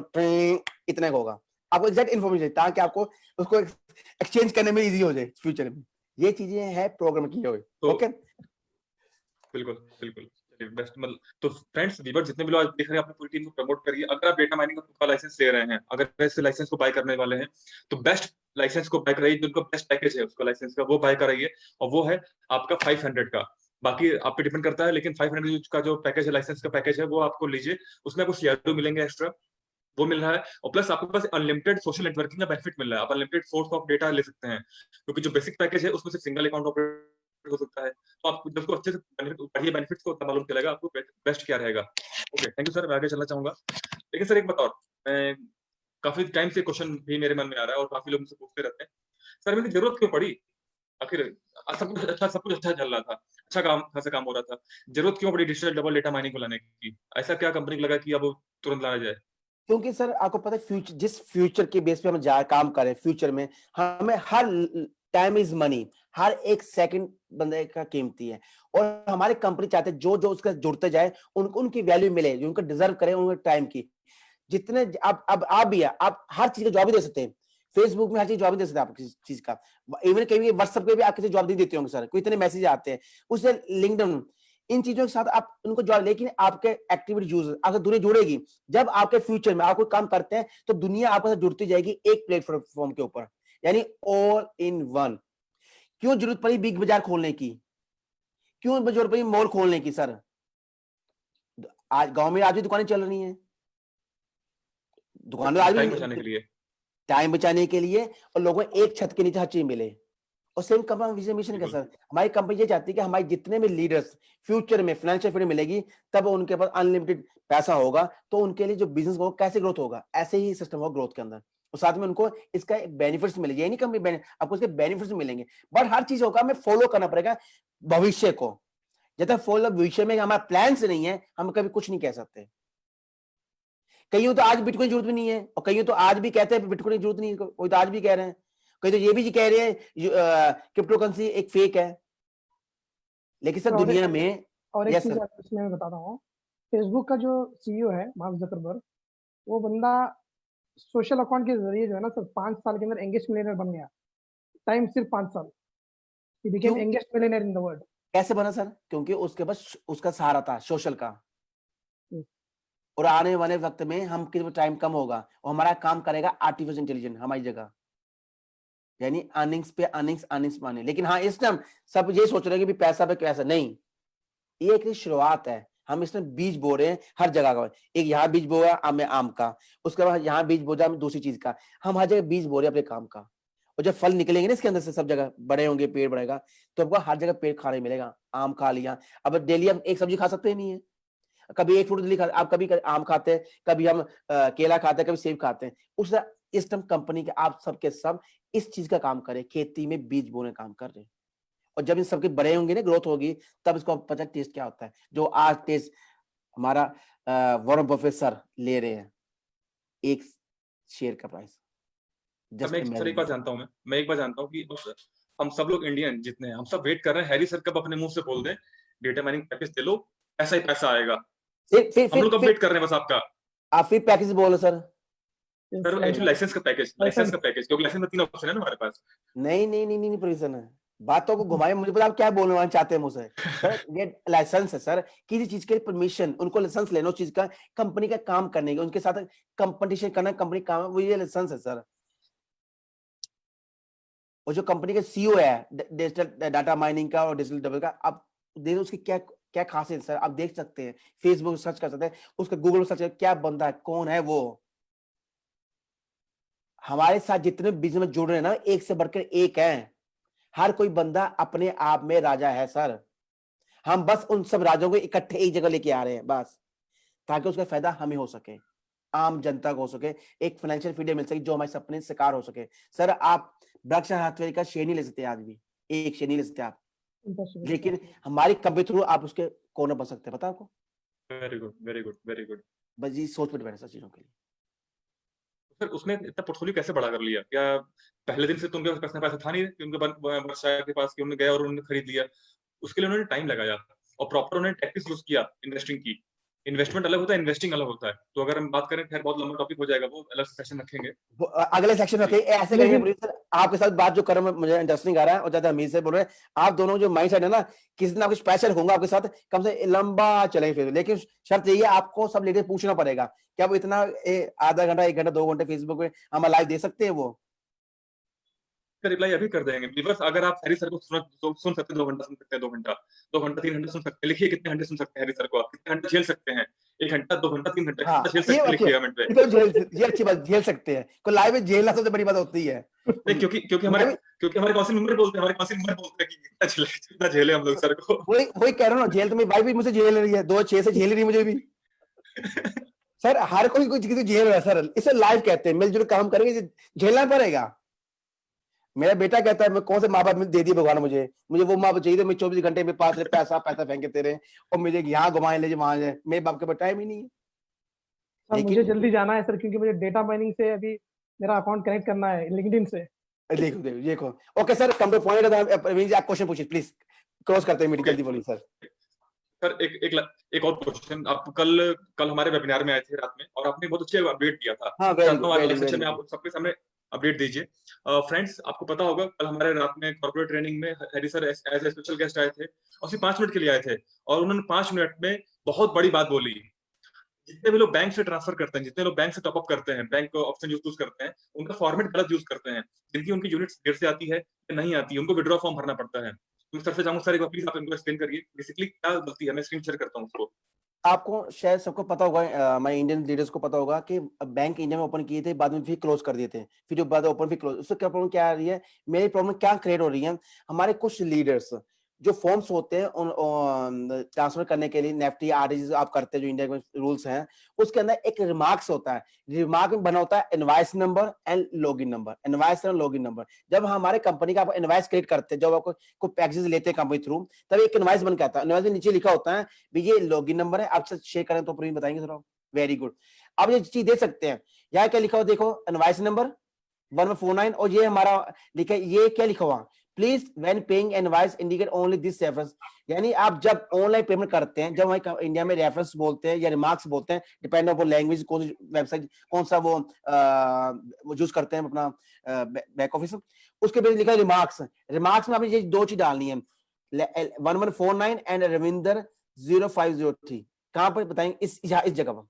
इतने का होगा, आपको एग्जैक्ट इन्फॉर्मेशन, ताकि आपको उसको एक्सचेंज करने में इजी हो जाए फ्यूचर में। ये चीजें हैं प्रोग्राम की हुई। ओके, बिल्कुल बिल्कुल बेस्ट। मतलब तो फ्रेंड्स, व्यूअर जितने भी लोग देख रहे हैं, अपनी पूरी टीम को प्रमोट करिए। अगर आप डेटा माइनिंग का लाइसेंस ले रहे हैं, अगर इस लाइसेंस को बाय करने वाले हैं, तो बेस्ट लाइसेंस को बाय कराइए, जिनका बेस्ट पैकेज है उसका लाइसेंस का, वो बाय कराइए। और वो है आपका 500 का, बाकी आप पे डिपेंड करता है, लेकिन 500 का जो पैकेज है, लाइसेंस का पैकेज है, वो आपको लीजिए। उसमें आपको CRU मिलेंगे एक्स्ट्रा, वो मिल रहा है, और प्लस आपके पास अनलिमिटेड सोशल नेटवर्किंग का बेनिफिट मिल रहा है। आप अनलिमिटेड सोर्स ऑफ डेटा ले सकते हैं, क्योंकि जो बेसिक पैकेज है उसमें सिर्फ सिंगल अकाउंट ऑपरेट हो सकता है। तो आप जब उसको अच्छे से बढ़िया बेनिफिट्स को तब मालूम चलेगा आपको बेस्ट क्या रहेगा। ओके, थैंक यू सर, मैं आगे चलना चाहूंगा। लेकिन सर एक बात और, मैं काफी टाइम से क्वेश्चन भी मेरे मन में आ रहा है, और काफी लोग मुझसे पूछते रहते हैं, सर मेरी जरूरत क्यों पड़ी? आखिर सब कुछ अच्छा चल रहा था, अच्छा खासा काम हो रहा था, जरूरत क्यों पड़ी डिजिटल डबल डेटा माइनिंग को लाने की? ऐसा क्या कंपनी को लगा कि अब तुरंत लाया जाए? क्योंकि सर आपको पता है, फ्यूचर, जिस फ्यूचर के बेस पे हम काम कर रहे हैं, फ्यूचर में हमें हर टाइम इज मनी, हर एक सेकंड बंदे का कीमती है। और हमारी कंपनी चाहते हैं जो उसका जुड़ते जाए, उनको उनकी वैल्यू मिले, जो उनको डिजर्व करे उनके टाइम की। जितने अब आप भी है, आप हर चीज का जवाब भी दे सकते हैं, फेसबुक में हर चीज जवाब दे सकते हैं आप किसी चीज का, इवन कभी व्हाट्सएप पे भी आप किसी जवाब नहीं देते होंगे सर, कोई इतने मैसेज आते हैं, उससे लिंक्डइन, इन चीजों के साथ आप उनको जवाब। लेकिन आपके एक्टिविटी यूजर आपसे दुनिया जुड़ेगी, जब आपके फ्यूचर में आप कोई काम करते हैं, तो दुनिया आपके साथ जुड़ती जाएगी एक प्लेटफॉर्म के ऊपर, यानी ऑल इन वन। क्यों जरूरत पड़ी बिग बाजार खोलने की, क्यों जरूरत पड़ी मॉल खोलने की सर? आज गांव में आज भी दुकानें चल रही हैं, दुकानें आज भी टाइम बचाने के लिए, टाइम बचाने के लिए, और लोगों को एक छत के नीचे हर चीज मिले। और सेम कंपनी विजन मिशन का सर, हमारी कंपनी ये चाहती है कि हमारे जितने भी लीडर्स फ्यूचर में फाइनेंशियल फ्रीडम मिलेगी, तब उनके पास अनलिमिटेड पैसा होगा, तो उनके लिए जो बिजनेस होगा कैसे ग्रोथ होगा, ऐसे ही सिस्टम होगा ग्रोथ के अंदर। और साथ में उनको इसका बेनिफिट्स मिलेगी, ये नहीं कंपनी आपको इसके बेनिफिट्स मिलेंगे, बट हर चीज होगा हमें फॉलो करना पड़ेगा भविष्य को। जब तक फॉलो भविष्य में हमारा प्लान से नहीं है, हम कभी कुछ नहीं कह सकते। कईयों तो आज बिटकॉइन जरूरत भी नहीं है, और कईयों तो आज भी कहते हैं बिटकॉइन की जरूरत नहीं है, कोई तो आज भी कह रहे हैं, कई तो ये भी कह रहे हैं क्रिप्टो करेंसी एक फेक है। लेकिन सर दुनिया में और एक चीज इसमें मैं बता रहा हूँ, फेसबुक का जो सीईओ है मार्क जकरबर्ग, वो बंदा सोशल अकाउंट के जरिए जो है ना सर 5 साल के अंदर यंगेस्ट मिलियनर बन गया। टाइम सिर्फ 5 साल, he became youngest millionaire in the world. कैसे बना सर? क्योंकि उसके पास उसका सहारा था सोशल का। और आने वाले वक्त में हम किसी टाइम कम होगा और हमारा काम करेगा आर्टिफिशियल इंटेलिजेंस हमारी जगह, यानी अर्निंग्स पे अर्निंग्स माने। लेकिन हाँ, इस टाइम सब ये सोच रहे हैं कि पैसा पे कैसा नहीं, ये एक शुरुआत है। हम इसमें बीज बो रहे हैं हर जगह का, एक यहाँ बीज बोया आम का, उसके बाद यहाँ बीज बोया दूसरी चीज का, हम हर जगह बीज बो रहे हैं अपने काम का। और जब फल निकलेंगे ना इसके अंदर से, सब जगह बड़े होंगे, पेड़ बढ़ेगा, तो आपको हर जगह पेड़ खाने मिलेगा। आम खा लिया, अब डेली हम एक सब्जी खा सकते ही नहीं है, कभी एक फ्रूट डेली खा, आप कभी आम खाते हैं, कभी हम केला खाते हैं, कभी सेब खाते हैं। उस इस टाइम कंपनी के आप सबके सब इस चीज का काम करें, खेती में बीज बोने काम कर रहे हैं। और जब इन सबके बड़े होंगे ना, ग्रोथ होगी, तब इसको पता टेस्ट क्या होता है, जो आज टेस्ट हमारा वॉरेन बफेट सर ले रहे हैं, एक शेयर का प्राइस। मैं एक बात जानता हूँ, मैं एक बात जानता हूँ कि हम सब लोग इंडियन जितने हैं, हम सब वेट कर रहे हैं हैरी सर कब अपने मुंह से बोल दें डेटा माइनिंग पैकेज दे लो, ऐसा ही पैसा आएगा। हम लोग कब वेट कर रहे हैं बस आपका। आप फिर पैकेज बोलो सर। लाइसेंस का पैकेज, क्योंकि लाइसेंस में 3 ऑप्शन है ना हमारे पास। नहीं प्रोविजन है, बातों को घुमाए, मुझे पता आप क्या बोलना चाहते हैं मुझसे। सर ये लाइसेंस है सर, किसी चीज के परमिशन, उनको लाइसेंस लेना उस चीज का, कंपनी का काम करने का, उनके साथ कंपटीशन करना कंपनी काम है, वो ये लाइसेंस है सर। और जो कंपनी का सीईओ है डिजिटल डाटा माइनिंग का और डिजिटल डबल का, आप देखो उसकी क्या क्या खासियत सर, आप देख सकते हैं, फेसबुक सर्च कर सकते हैं, उसका गूगल सर्च क्या बंदा है, कौन है वो। हमारे साथ जितने बिजनेस में जुड़ रहे हैं ना, एक से बढ़कर एक हैं, हर कोई बंदा अपने आप में राजा है सर। हम बस उन सब राजाओं को इकट्ठे एक जगह लेके आ रहे हैं बस, ताकि उसका फायदा हमें हो सके, आम जनता को हो सके, एक फाइनेंशियल फ्रीडम मिल सके, जो हमारे सपने शिकार हो सके। सर आप बर्कशायर हाथवे का शेयर नहीं ले सकते, आज भी एक शेयर नहीं ले सकते आप, लेकिन हमारी कंपनी थ्रू आप उसके कौन बन सकते हैं, पता आपको। Very good. बस ये सोच पर बैठे सर चीजों के लिए। सर उसने इतना पोर्टफोलियो कैसे बड़ा कर लिया? क्या पहले दिन से तो उनके पास पैसा था नहीं कि उनके बर्कशायर के पास कि उन्होंने गया और उन्होंने खरीद लिया? उसके लिए उन्होंने टाइम लगाया और प्रॉपर उन्होंने टैक्टिक्स यूज किया इन्वेस्टिंग की। इन्वेस्टमेंट अलग होता है, इन्वेस्टिंग अलग होता है। तो अगर हम बात करें, खैर बहुत लंबा टॉपिक हो जाएगा, वो अलग सेक्शन रखेंगे, अगले सेक्शन में ऐसे करेंगे। सर आपके साथ बात जो कर रहा हूं मुझे इंटरेस्टिंग आ रहा है, और ज्यादा अमीर से बोल रहे हैं आप दोनों, जो माइंड सेट है ना, किसी ना कुछ स्पेशल होगा आपके साथ, कम से लंबा चलेंगे फिर। लेकिन शर्त यही है, आपको सब लीडर पूछना पड़ेगा क्या वो इतना आधा घंटा 1 घंटा 2 घंटे फेसबुक पे हम लाइव दे सकते हैं? वो रिप्लाई अभी कर देंगे व्यूअर्स। अगर आप हैरी सर को सुन सकते हैं 2 घंटा सुन सकते हैं, 2 घंटा 3 घंटे सुन सकते हैं, लिखिए कितने घंटे सुन सकते हैं हैरी सर को, आप कितने घंटे झेल सकते हैं, 1 घंटा 2 घंटा 3 घंटा झेल सकते हैं, लिखिए कमेंट पे। ये अच्छी बात, झेल सकते हैं, को लाइव में झेलना सबसे बड़ी बात होती है। नहीं, क्योंकि हमारे काउंसिल मेंबर बोलते हैं कि कितना झेले हम लोग सर को। वही कह रहा हूँ ना, झेल तो मेरी वाइफ भी मुझे झेल रही है, 2-6 से झेल रही है मुझे भी। सर हर कोई कुछ झेल रहा है सर, इसे लाइव कहते हैं, मिलजुल काम करेंगे, झेलना पड़ेगा। मेरा बेटा कहता है मैं कौन से माँ बाप दे दिए भगवान, मुझे वो माँ बाप चाहिए, मैं 24 घंटे में पास पैसा फेंके तेरे, और मुझे यहाँ घुमाए ले वहां जाए, मेरे बाप के पास टाइम ही नहीं है। सर मुझे जल्दी जाना है सर, क्योंकि मुझे डेटा माइनिंग से अभी मेरा अकाउंट कनेक्ट करना है लिंक्डइन से। देखो okay sir, come two point. आप क्वेश्चन पूछिए प्लीज, क्रॉस करते हैं मीटिंग, जल्दी बोलिए सर। सर एक और क्वेश्चन, आप कल हमारे वेबिनार में आए थे रात में, और आपने बहुत अच्छे अपडेट दिया था। हाँ, सेक्शन में आप सबके सामने अपडेट दीजिए। फ्रेंड्स, आपको पता होगा कल हमारे रात में कॉर्पोरेट ट्रेनिंग में Harry sir as a special guest आए थे, और सिर्फ 5 मिनट के लिए आए थे, और उन्होंने 5 मिनट में बहुत बड़ी बात बोली। जितने भी लोग बैंक से ट्रांसफर करते हैं, जितने लोग बैंक से टॉपअप करते हैं, बैंक ऑप्शन यूज करते हैं, उनका फॉर्मेट गलत यूज करते हैं, जिनकी उनकी यूनिट्स देर से आती है या नहीं आती है, उनको विड्रॉ फॉर्म भरना पड़ता है। तो सर से चाहूंगा सर, एक बार प्लीज आप इनको एक्सप्लेन करिए बेसिकली क्या गलती है। मैं स्क्रीन शेयर करता हूँ उसको। आपको शायद सबको पता होगा, हमारे इंडियन लीडर्स को पता होगा कि बैंक इंडिया में ओपन किए थे, बाद में फिर क्लोज कर दिए थे, फिर जो बाद ओपन फिर क्लोज। उससे क्या प्रॉब्लम क्या आ रही है, मेरी प्रॉब्लम क्या क्रिएट हो रही है, हमारे कुछ लीडर्स जो फॉर्म्स होते हैं उन ट्रांसफर करने के लिए नेफ्टी आरटीजीएस आप करते हैं जो इंडिया में रूल्स हैं, उसके अंदर एक रिमार्क्स होता है, रिमार्क में बना होता है invoice number and login number, invoice and login number. जब हमारे कंपनी का आप इनवॉइस क्रिएट करते हैं, जब आपको कोई पैकेजेस लेते हैं कंपनी थ्रू, तब एक इनवॉइस बन के आता है, इनवॉइस में नीचे लिखा होता है भी ये लॉगिन नंबर है, आपसे शेयर करें तो बताएंगे थोड़ा। वेरी गुड, आप ये चीज दे सकते हैं। यहाँ क्या लिखा हुआ देखो, इनवॉइस नंबर 1149, और ये हमारा लिखा है, ये क्या लिखा हुआ, please when paying invoice indicate only this reference. यानी आप जब ऑनलाइन पेमेंट करते हैं, जब हमारे इंडिया में रेफरेंस बोलते हैं या रिमार्क्स बोलते हैं, डिपेंड ऑन लैंग्वेज, कौन सी वेबसाइट कौन सा वो यूज करते हैं अपना बैक ऑफिस, उसके बाद लिखा है रिमार्क्स। रिमार्क्स में आपने ये दो चीज डालनी है, 1149 एंड रविंदर 0503। कहां पर बताएंगे, इस जगह पर,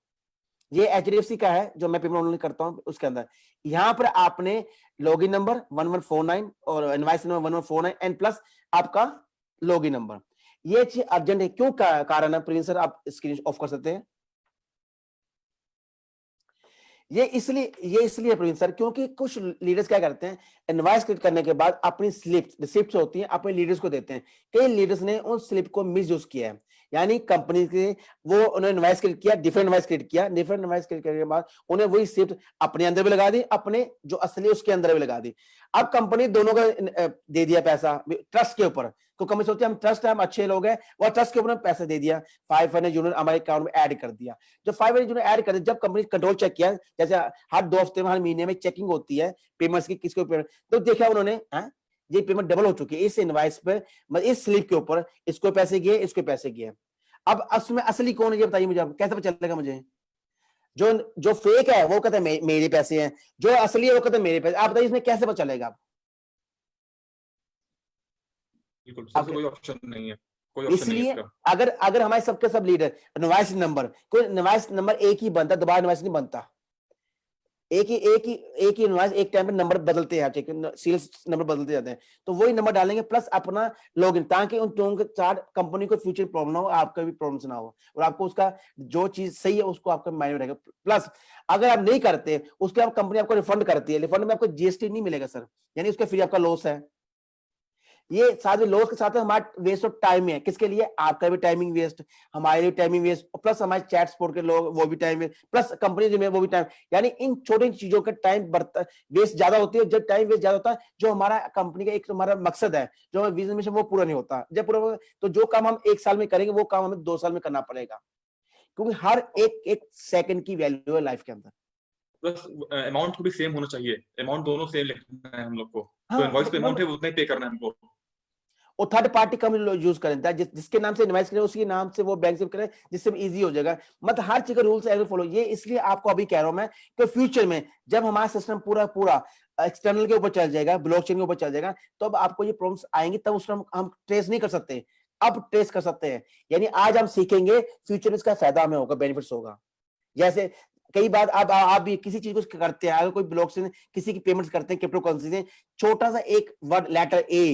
ये HDFC का है जो मैं पेमेंट ऑनलाइन करता हूं, उसके अंदर यहां पर आपने लॉगिन नंबर 1149 और इनवॉइस नंबर 1149 एंड प्लस आपका लॉगिन नंबर। ये चीज अर्जेंट है, क्यों कारण है प्रिंस सर, आप स्क्रीन ऑफ कर सकते हैं। ये इसलिए प्रिंस सर, क्योंकि कुछ लीडर्स क्या करते हैं, इनवॉइस क्रिएट करने के बाद अपनी रिसिप्ट होती है अपने लीडर्स को देते हैं। कई लीडर्स ने उन स्लिप को मिस यूज किया है, यानी कंपनी के वो उन्होंने इनवॉइस क्रिएट किया, डिफरेंट इनवॉइस क्रिएट किया, डिफरेंट इनवॉइस क्रिएट करने के बाद उन्हें वही रिसिप्ट अपने अंदर भी लगा दी, अपने जो असली उसके अंदर भी लगा दी। अब कंपनी दोनों का दे दिया पैसा ट्रस्ट के ऊपर, तो कंपनी सोचती है हम ट्रस्ट है, हम अच्छे लोग हैं, और ट्रस्ट के ऊपर पैसा दे दिया, 500 यूनिट हमारे अकाउंट में ऐड कर दिया। जब 500 यूनिट ऐड कर दिया, जब कंपनी कंट्रोल चेक किया, जैसे हर 2 हफ्ते में हर महीने में चेकिंग होती है पेमेंट्स की, किसको पेमेंट, तो देखा उन्होंने ये पेमेंट डबल हो चुकी है इस इनवॉइस पे, इस स्लिप के ऊपर, इसको पैसे गए, इसको पैसे गए। अब उसमें असली कौन है ये बताइए मुझे, कैसे पता चलेगा मुझे। जो फेक है वो कहता है मेरे पैसे हैं, जो असली है वो कहता है मेरे पैसे। आप बताइए इसमें कैसे पता चलेगा। बिल्कुल सर, कोई ऑप्शन नहीं है, कोई ऑप्शन नहीं है इसलिए इसका। अगर हमारे सबके सब लीडर इनवॉइस नंबर, कोई इनवॉइस नंबर एक ही बनता, दोबारा इनवॉइस नहीं बनता, एक ही इनवॉइस एक टाइम पे नंबर बदलते हैं, सीरियल नंबर बदलते जाते हैं, तो वही नंबर डालेंगे प्लस अपना लॉगिन, ताकि उन दोनों के साथ कंपनी को फ्यूचर प्रॉब्लम ना हो, आपका भी प्रॉब्लम ना हो, और आपको उसका जो चीज सही है उसको आपका माइंड में रहेगा। प्लस अगर आप नहीं करते उसके आप कंपनी आपको रिफंड करती है, रिफंड में आपको GST नहीं मिलेगा सर, यानी उसका फ्री आपका लॉस है। ये साथ में लॉस के साथ हमारा वेस्ट ऑफ टाइम है, किसके लिए, आपका भी टाइमिंग वेस्ट, हमारे लिए टाइमिंग वेस्ट, प्लस हमारे चैट सपोर्ट के लोग वो भी टाइम वेस्ट, प्लस कंपनी जो है वो भी टाइम, यानी इन छोटी चीजों का टाइम वेस्ट ज्यादा होती है। जब टाइम वेस्ट ज्यादा होता है, जो हमारा कंपनी का एक हमारा मकसद है, जो हमारा विजन मिशन, वो पूरा नहीं होता। जब पूरा तो जो काम हम 1 साल में करेंगे वो काम हमें 2 साल में करना पड़ेगा, क्योंकि हर एक सेकंड की वैल्यू है लाइफ के अंदर। प्लस अमाउंट को भी सेम होना चाहिए, अमाउंट दोनों सेम लिखना है हम लोग को, हाँ, तो इनवॉइस पे अमाउंट है उतना ही पे करना है हमको। और थर्ड पार्टी कम यूज करें, जिसके नाम से इन्वेस्ट करें उसके नाम से वो बैंक से करें, जिससे इजी हो जाएगा। मतलब हर चीज का रूल्स एंड फॉलो। ये इसलिए आपको अभी कह रहा हूं मैं कि फ्यूचर में जब हमारा सिस्टम पूरा एक्सटर्नल के ऊपर चल जाएगा, ब्लॉकचेन के ऊपर चल जाएगा, तो अब आपको ये प्रॉब्लम्स आएंगी, तब उसको हम ट्रेस नहीं कर सकते, अब ट्रेस कर सकते हैं। यानी आज हम सीखेंगे, फ्यूचर में इसका फायदा हमें होगा, बेनिफिट्स होगा। जैसे कई बार आप भी किसी चीज को करते हैं, अगर कोई ब्लॉकचेन किसी की पेमेंट्स करते हैं क्रिप्टो करेंसी से, छोटा सा एक वर्ड लेटर ए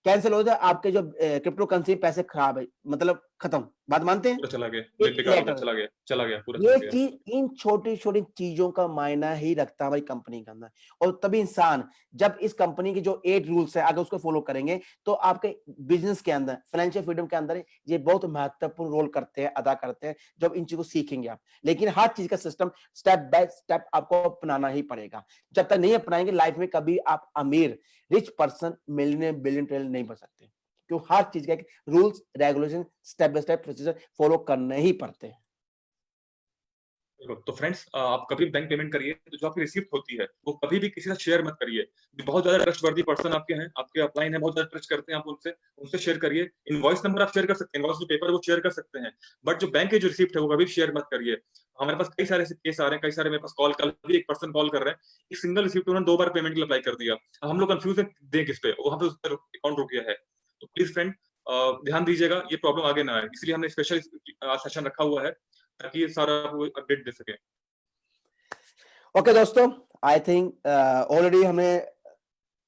कैंसिल हो जाए, आपके जो क्रिप्टो करेंसी पैसे खराब है, मतलब खत्म, बात मानते हैं, पूरा चला गया, एक लेटर। चला गया पूरा ये चला गया। चीज, इन छोटी छोटी चीजों का मायना ही रखता है हमारी कंपनी के अंदर। और तभी इंसान जब इस कंपनी की जो 8 रूल्स है अगर उसको फॉलो करेंगे, तो आपके बिजनेस के अंदर, फाइनेंशियल फ्रीडम के अंदर ये बहुत महत्वपूर्ण रोल करते हैं, अदा करते हैं, जब इन चीजों को सीखेंगे आप। लेकिन हर चीज का सिस्टम स्टेप बाय स्टेप आपको अपनाना ही पड़ेगा। जब तक नहीं अपनाएंगे, लाइफ में कभी आप अमीर, rich person, millionaire, billion, trillion नहीं बन सकते, क्योंकि हर चीज का एक rules regulation step by step procedure follow करने ही पड़ते हैं। तो फ्रेंड्स, आप कभी बैंक पेमेंट करिए तो जो आपकी रिसीप्ट होती है वो कभी भी किसी से शेयर मत करिए। बहुत ज्यादा ट्रस्टवर्दी पर्सन आपके हैं, आपके अपलाइन है, बहुत ज्यादा ट्रस्ट करते हैं आप उनसे शेयर करिए। इनवॉइस नंबर आप शेयर कर सकते हैं, इनवॉइस जो पेपर वो शेयर कर सकते हैं, बट जो बैंक की जो रिसीप्ट है वो कभी शेयर मत करिए। हमारे पास कई सारे केस आ रहे हैं, कई सारे मेरे पास कल भी एक पर्सन कॉल कर रहे हैं, एक सिंगल रिसीप्ट उन्होंने 2 बार पेमेंट के लिए अप्लाई कर दिया। हम लोग कंफ्यूज है, दें किस पे, वहां पे उस पर अकाउंट रुक गया है। तो प्लीज फ्रेंड ध्यान दीजिएगा, ये प्रॉब्लम आगे ना आए, इसलिए हमने स्पेशल सेशन रखा हुआ है ताकि ये सारा अपडेट दे सके। ओके दोस्तों, आई थिंक ऑलरेडी हमने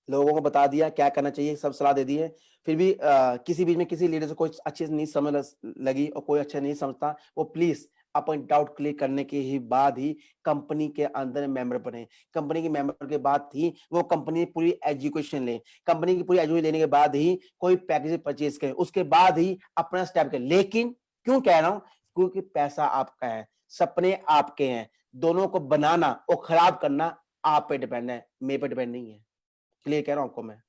लोगों को बता दिया क्या करना चाहिए, सब सलाह दे दी है। फिर भी किसी बीच में किसी लीडर से कोई अच्छी नहीं समझ लगी और कोई अच्छा नहीं समझता, वो प्लीज अपन डाउट क्लियर करने के ही बाद ही कंपनी के अंदर मेंबर बने। कंपनी के मेंबर के बाद ही वो कंपनी पूरी एजुकेशन ले, कंपनी की पूरी एजुकेशन लेने के बाद ही कोई पैकेज परचेज करे, उसके बाद ही अपना स्टेप करे। लेकिन क्यों कह रहा हूं, क्योंकि पैसा आपका है, सपने आपके हैं, दोनों को बनाना और खराब करना आप पे डिपेंड है, मेरे पे डिपेंड नहीं है। क्लियर कह रहा हूं आपको मैं।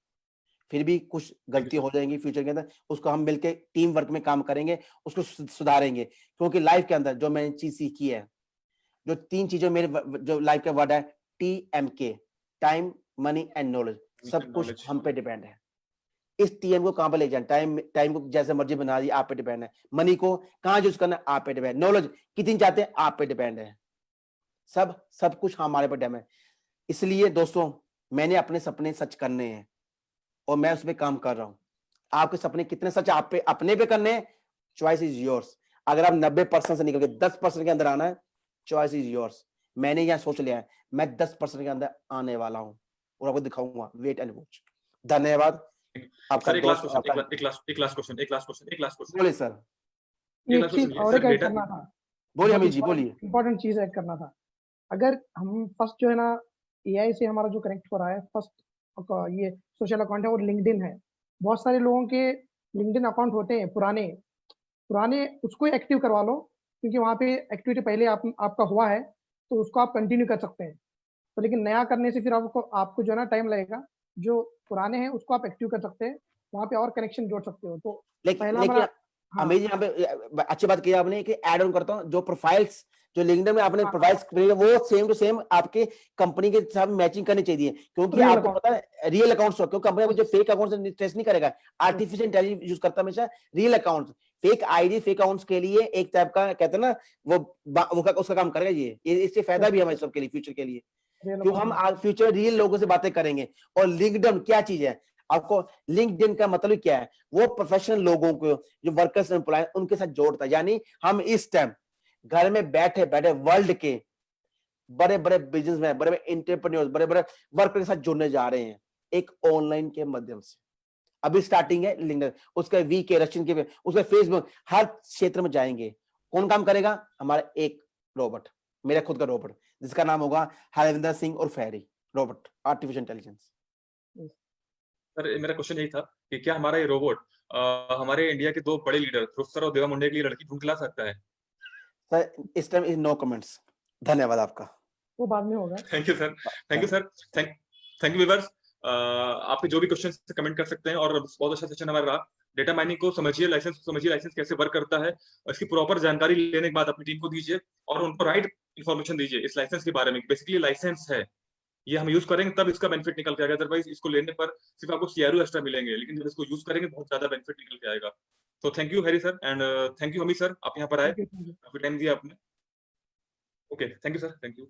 फिर भी कुछ गलती हो जाएंगी फ्यूचर के अंदर, उसको हम मिलके टीम वर्क में काम करेंगे, उसको सुधारेंगे। क्योंकि लाइफ के अंदर जो मैंने चीज सीखी है, जो 3 चीजें मेरे जो लाइफ का वर्ड है, TMK, time, money and knowledge, सब कुछ हम पे डिपेंड है। इस TM को कहां पर ले जाए, टाइम को जैसे मर्जी बना दी, आप पे डिपेंड है। मनी को कहां यूज करना, आप पे डिपेंड। नॉलेज कितनी चाहते हैं, आप पे डिपेंड है। सब कुछ हमारे पर डिपेंड है। इसलिए दोस्तों, मैंने अपने सपने सच करने हैं और मैं उस पर काम कर रहा हूं। आपके सपने कितने सच आप पे अपने पे करने हैं, चॉइस इज योर्स। अगर आप 90% से निकल के 10% के अंदर आना है, चॉइस इज योर्स। मैंने यहां सोच लिया है, मैं 10% के अंदर आने वाला हूं और आपको दिखाऊंगा, वेट एंड वॉच। धन्यवाद। आपका सर एक दोस्त लास्ट क्वेश्चन। बोलिए सर। एक चीज और एक ऐड करना था, बोलिए अमित जी, बोलिए। इंपॉर्टेंट चीज ऐड करना था। अगर हम फर्स्ट जो है ना, AI से हमारा जो कनेक्ट हो रहा है, फर्स्ट ये सोशल अकाउंट है और लिंक्डइन है। बहुत सारे लोगों के लिंक्डइन अकाउंट होते हैं पुराने, उसको एक्टिव करवा लो, क्योंकि वहाँ पे एक्टिविटी पहले आपका हुआ है, तो उसको आप कंटिन्यू कर सकते हैं। तो लेकिन नया करने से फिर आपको जो है ना टाइम लगेगा। जो पुराने हैं उसको आप एक्टिव कर सकते हैं, वहाँ पे और कनेक्शन जोड़ सकते हो। तो लेकिन हमें यहाँ पे अच्छी बात की आपने कि ऐड ऑन करता हूँ, जो प्रोफाइल्स जो लिंक्डइन में आपने प्रोफाइल्स वो सेम टू सेम आपके कंपनी के साथ मैचिंग करनी चाहिए। क्योंकि आपको पता है रियल अकाउंट्स, क्योंकि कंपनी मुझे फेक अकाउंट से टेस्ट नहीं करेगा। आर्टिफिशियल इंटेलिजेंस यूज करता हमेशा real account. Fake ID fake accounts के लिए एक टाइप का कहते हैं ना, वो उसका काम करेगा। ये इससे फायदा भी हमारे सबके लिए, फ्यूचर के लिए, क्योंकि हम फ्यूचर रियल लोगों से बातें करेंगे। और लिंक्डइन क्या चीज है, आपको लिंक्डइन का मतलब क्या है, वो प्रोफेशनल लोगों को, जो वर्कर्स एम्प्लॉय, उनके साथ जोड़ता है। यानी हम इस टाइम घर में बैठे बैठे वर्ल्ड के बड़े बड़े बिजनेसमैन, बड़े बड़े एंटरप्रेन्योर्स, बड़े बड़े वर्कर के साथ जुड़ने जा रहे हैं एक ऑनलाइन के माध्यम से। अभी स्टार्टिंग है लिंक्डइन, उसका वीके, रशियन के, उसका फेसबुक, हर क्षेत्र में जाएंगे। कौन काम करेगा, हमारा एक रोबोट, मेरा खुद का रोबोट, जिसका नाम होगा हरविंदर सिंह और फेरी रोबोट, आर्टिफिशियल इंटेलिजेंस। सर मेरा क्वेश्चन यही था कि क्या हमारा ये रोबोट हमारे इंडिया के 2 बड़े लीडर ध्रुव सर और देवा मुंडे के लिए लड़की ढूंढ ला सकता है? सर इस टाइम इज नो कमेंट्स। धन्यवाद आपका। वो बाद में होगा। Thank you sir, thank you sir, thank you viewers. आपके जो भी क्वेश्चन कमेंट कर सकते हैं। और बहुत अच्छा सेशन हमारा रहा। डेटा माइनिंग को समझिए, लाइसेंस कैसे वर्क करता है, और इसकी प्रॉपर जानकारी लेने के बाद अपनी टीम को दीजिए और उनको राइट इन्फॉर्मेशन दीजिए इस लाइसेंस के बारे में। बेसिकली लाइसेंस है, ये हम यूज करेंगे तब इसका बेनिफिट निकल के आएगा। अदरवाइज इसको लेने पर सिर्फ आपको CRO एक्स्ट्रा मिलेंगे, लेकिन जब इसको यूज करेंगे बहुत ज्यादा बेनिफिट निकल के आएगा। तो thank you Harry sir and thank you Amit sir, आप यहाँ पर आए, काफी टाइम दिया आपने। Okay, thank you sir, thank you.